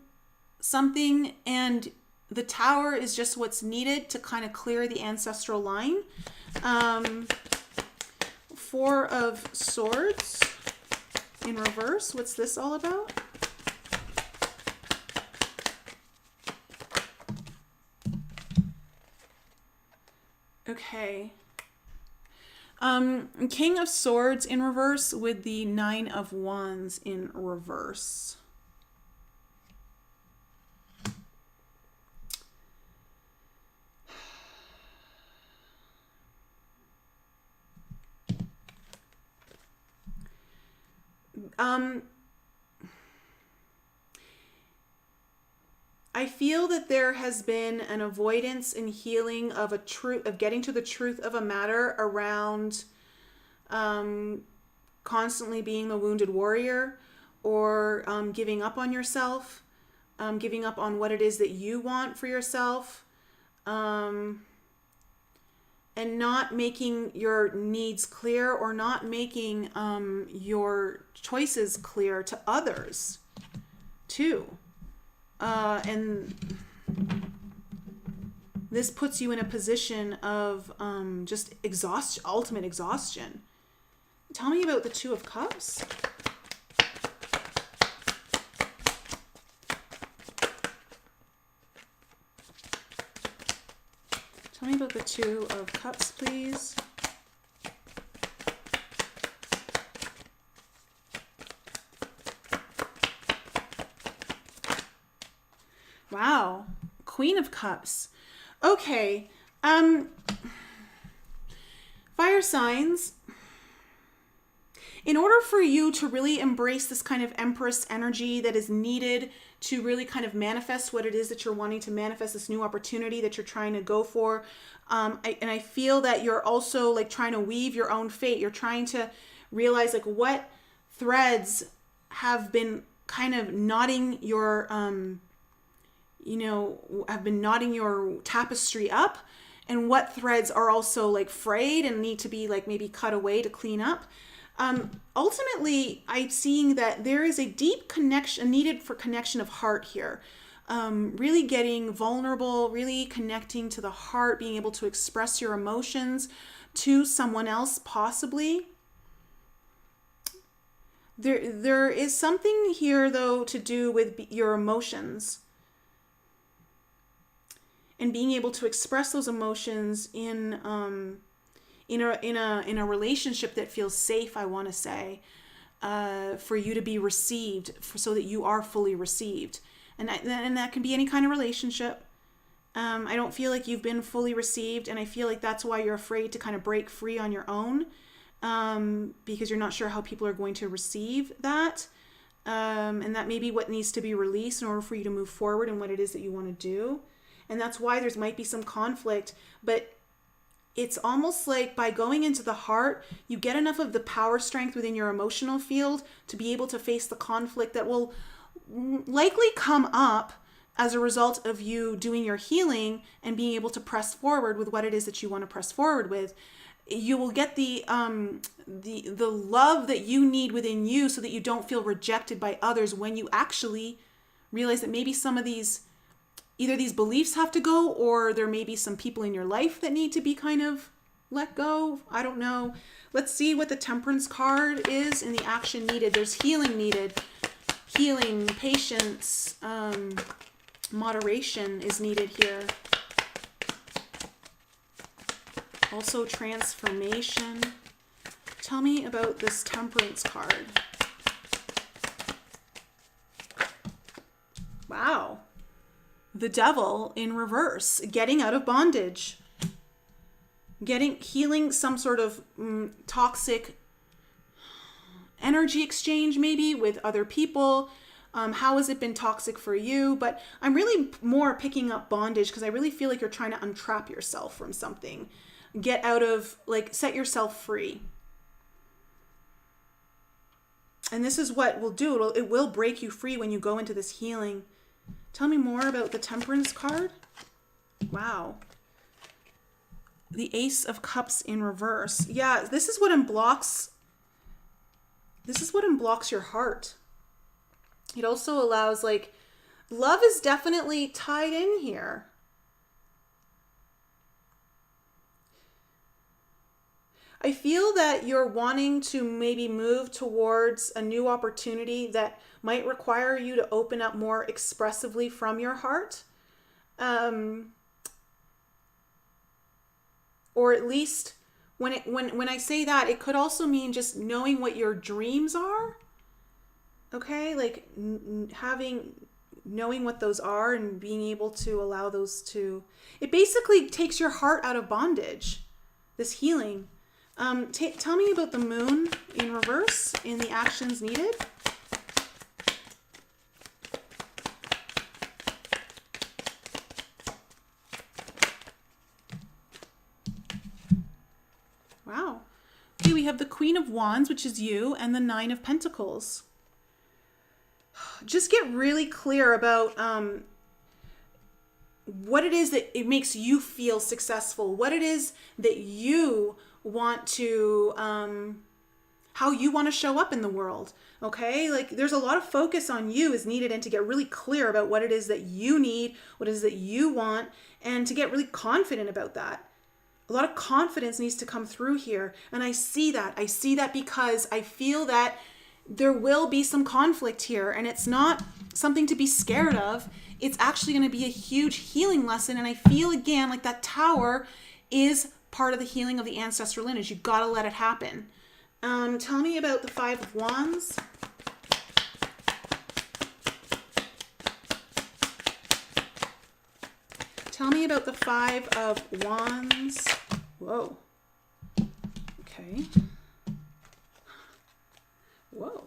something, and the Tower is just what's needed to kind of clear the ancestral line. Four of Swords in reverse. What's this all about? Okay. King of Swords in reverse with the Nine of Wands in reverse. I feel that there has been an avoidance in healing of getting to the truth of a matter around constantly being the wounded warrior, or giving up on yourself, giving up on what it is that you want for yourself, and not making your needs clear, or not making your choices clear to others too. And this puts you in a position of just ultimate exhaustion. Tell me about the Two of Cups. Tell me about the Two of Cups, please. Wow. Queen of Cups. Okay. Fire signs. In order for you to really embrace this kind of Empress energy that is needed to really kind of manifest what it is that you're wanting to manifest, this new opportunity that you're trying to go for, I feel that you're also like trying to weave your own fate. You're trying to realize like what threads have been kind of knotting your have been knotting your tapestry up, and what threads are also like frayed and need to be like maybe cut away to clean up. Ultimately, I'm seeing that there is a deep connection needed for connection of heart here. Really getting vulnerable, really connecting to the heart, being able to express your emotions to someone else, possibly. There is something here, though, to do with your emotions and being able to express those emotions in a relationship that feels safe, I want to say, for you to be received, so that you are fully received. And that can be any kind of relationship. I don't feel like you've been fully received, and I feel like that's why you're afraid to kind of break free on your own, because you're not sure how people are going to receive that. And that may be what needs to be released in order for you to move forward in what it is that you want to do. And that's why there might be some conflict, but it's almost like by going into the heart, you get enough of the power strength within your emotional field to be able to face the conflict that will likely come up as a result of you doing your healing and being able to press forward with what it is that you want to press forward with. You will get the love that you need within you, so that you don't feel rejected by others when you actually realize that maybe some of these, either these beliefs have to go, or there may be some people in your life that need to be kind of let go. I don't know. Let's see what the Temperance card is in the action needed. There's healing needed. Healing, patience, moderation is needed here. Also transformation. Tell me about this Temperance card. Wow. The Devil in reverse, getting out of bondage, healing some sort of toxic energy exchange, maybe with other people. How has it been toxic for you? But I'm really more picking up bondage, because I really feel like you're trying to untrap yourself from something. Get out of, like, set yourself free. And this is what will do. It will break you free when you go into this healing. Tell me more about the Temperance card. Wow. The Ace of Cups in reverse. Yeah, this is what unblocks. This is what unblocks your heart. It also allows, like, love is definitely tied in here. I feel that you're wanting to maybe move towards a new opportunity that might require you to open up more expressively from your heart. Or at least when I say that, it could also mean just knowing what your dreams are. Okay? Like knowing what those are and being able to allow those to, it basically takes your heart out of bondage, this healing. Tell me about the Moon in reverse in the actions needed. Wow. Okay, we have the Queen of Wands, which is you, and the Nine of Pentacles. Just get really clear about what it is that it makes you feel successful, what it is that you want to, how you want to show up in the world. Okay, like there's a lot of focus on you is needed, and to get really clear about what it is that you need, what it is that you want, and to get really confident about that. A lot of confidence needs to come through here, and I see that. I see that because I feel that there will be some conflict here, and it's not something to be scared of. It's actually going to be a huge healing lesson, and I feel again like that Tower is part of the healing of the ancestral lineage. You've got to let it happen. Tell me about the Five of Wands. Tell me about the Five of Wands. Whoa. Okay. Whoa.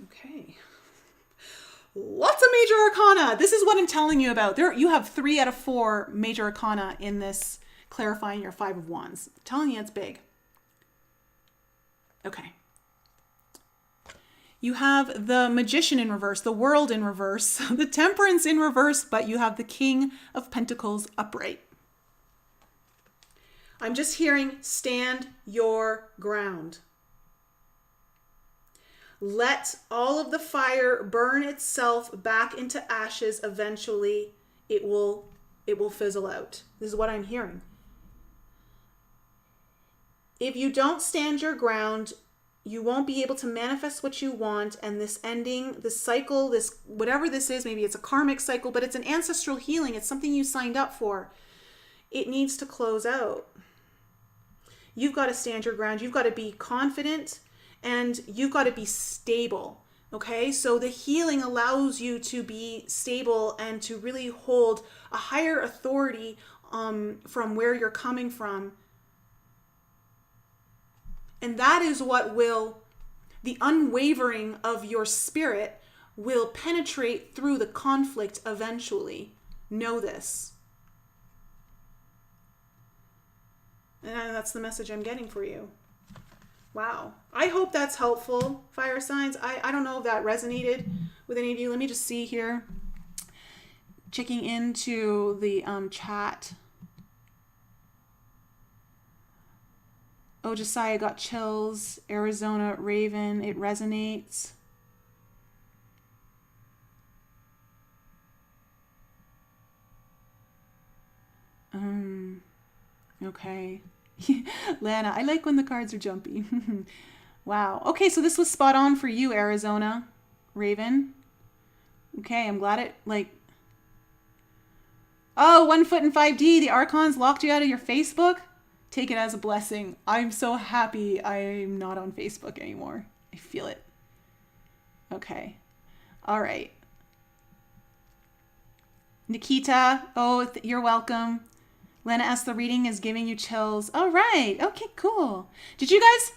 Okay. Lots of major arcana. This is what I'm telling you about. There, you have 3 out of 4 major arcana in this clarifying your Five of Wands. I'm telling you, it's big. Okay. You have the Magician in reverse, the World in reverse, the Temperance in reverse, but you have the King of Pentacles upright. I'm just hearing, stand your ground. Let all of the fire burn itself back into ashes. Eventually, it will fizzle out. This is what I'm hearing. If you don't stand your ground, you won't be able to manifest what you want, and this ending, this cycle, this whatever this is, maybe it's a karmic cycle, but it's an ancestral healing. It's something you signed up for. It needs to close out. You've got to stand your ground. You've got to be confident, and you've got to be stable. Okay, so the healing allows you to be stable and to really hold a higher authority from where you're coming from. And that is what will, the unwavering of your spirit will penetrate through the conflict eventually. Know this. And that's the message I'm getting for you. Wow. I hope that's helpful, fire signs. I don't know if that resonated with any of you. Let me just see here. Checking into the chat. Oh, Josiah got chills. Arizona Raven, it resonates. Okay. Lana, I like when the cards are jumpy. Wow. Okay, so this was spot on for you, Arizona Raven. Okay, I'm glad it, like... Oh, 1 foot in 5D. The Archons locked you out of your Facebook? Take it as a blessing. I'm so happy I'm not on Facebook anymore. I feel it. Okay. All right. Nikita, oh, you're welcome. Lena asked, the reading is giving you chills. All right. Okay, cool. Did you guys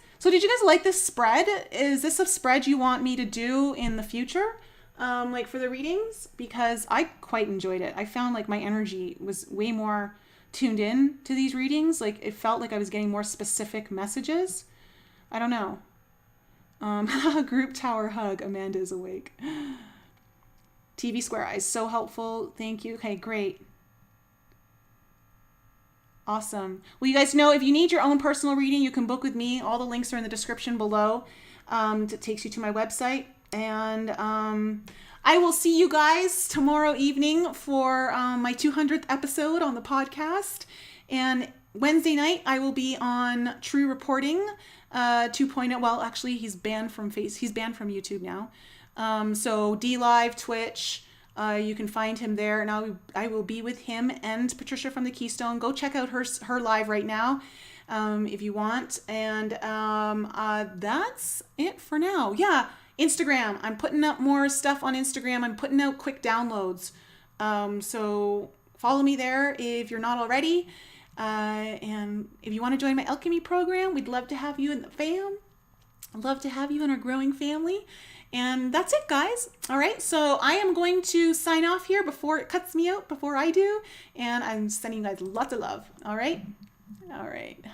like this spread? Is this a spread you want me to do in the future? Like for the readings? Because I quite enjoyed it. I found like my energy was way more tuned in to these readings. Like it felt like I was getting more specific messages. I don't know. Group tower hug. Amanda is awake. TV Square Eyes. So helpful. Thank you. Okay, great. Awesome. Well, you guys know if you need your own personal reading, you can book with me. All the links are in the description below. It takes you to my website. And I will see you guys tomorrow evening for my 200th episode on the podcast. And Wednesday night, I will be on True Reporting 2.0. Well, actually, he's banned from YouTube now. So DLive, Twitch, you can find him there. And I will be with him and Patricia from the Keystone. Go check out her live right now if you want. And that's it for now. Yeah. Instagram. I'm putting up more stuff on Instagram. I'm putting out quick downloads. So follow me there if you're not already. And if you want to join my alchemy program, we'd love to have you in the fam. I'd love to have you in our growing family. And that's it, guys. All right. So I am going to sign off here before it cuts me out, before I do. And I'm sending you guys lots of love. All right. All right.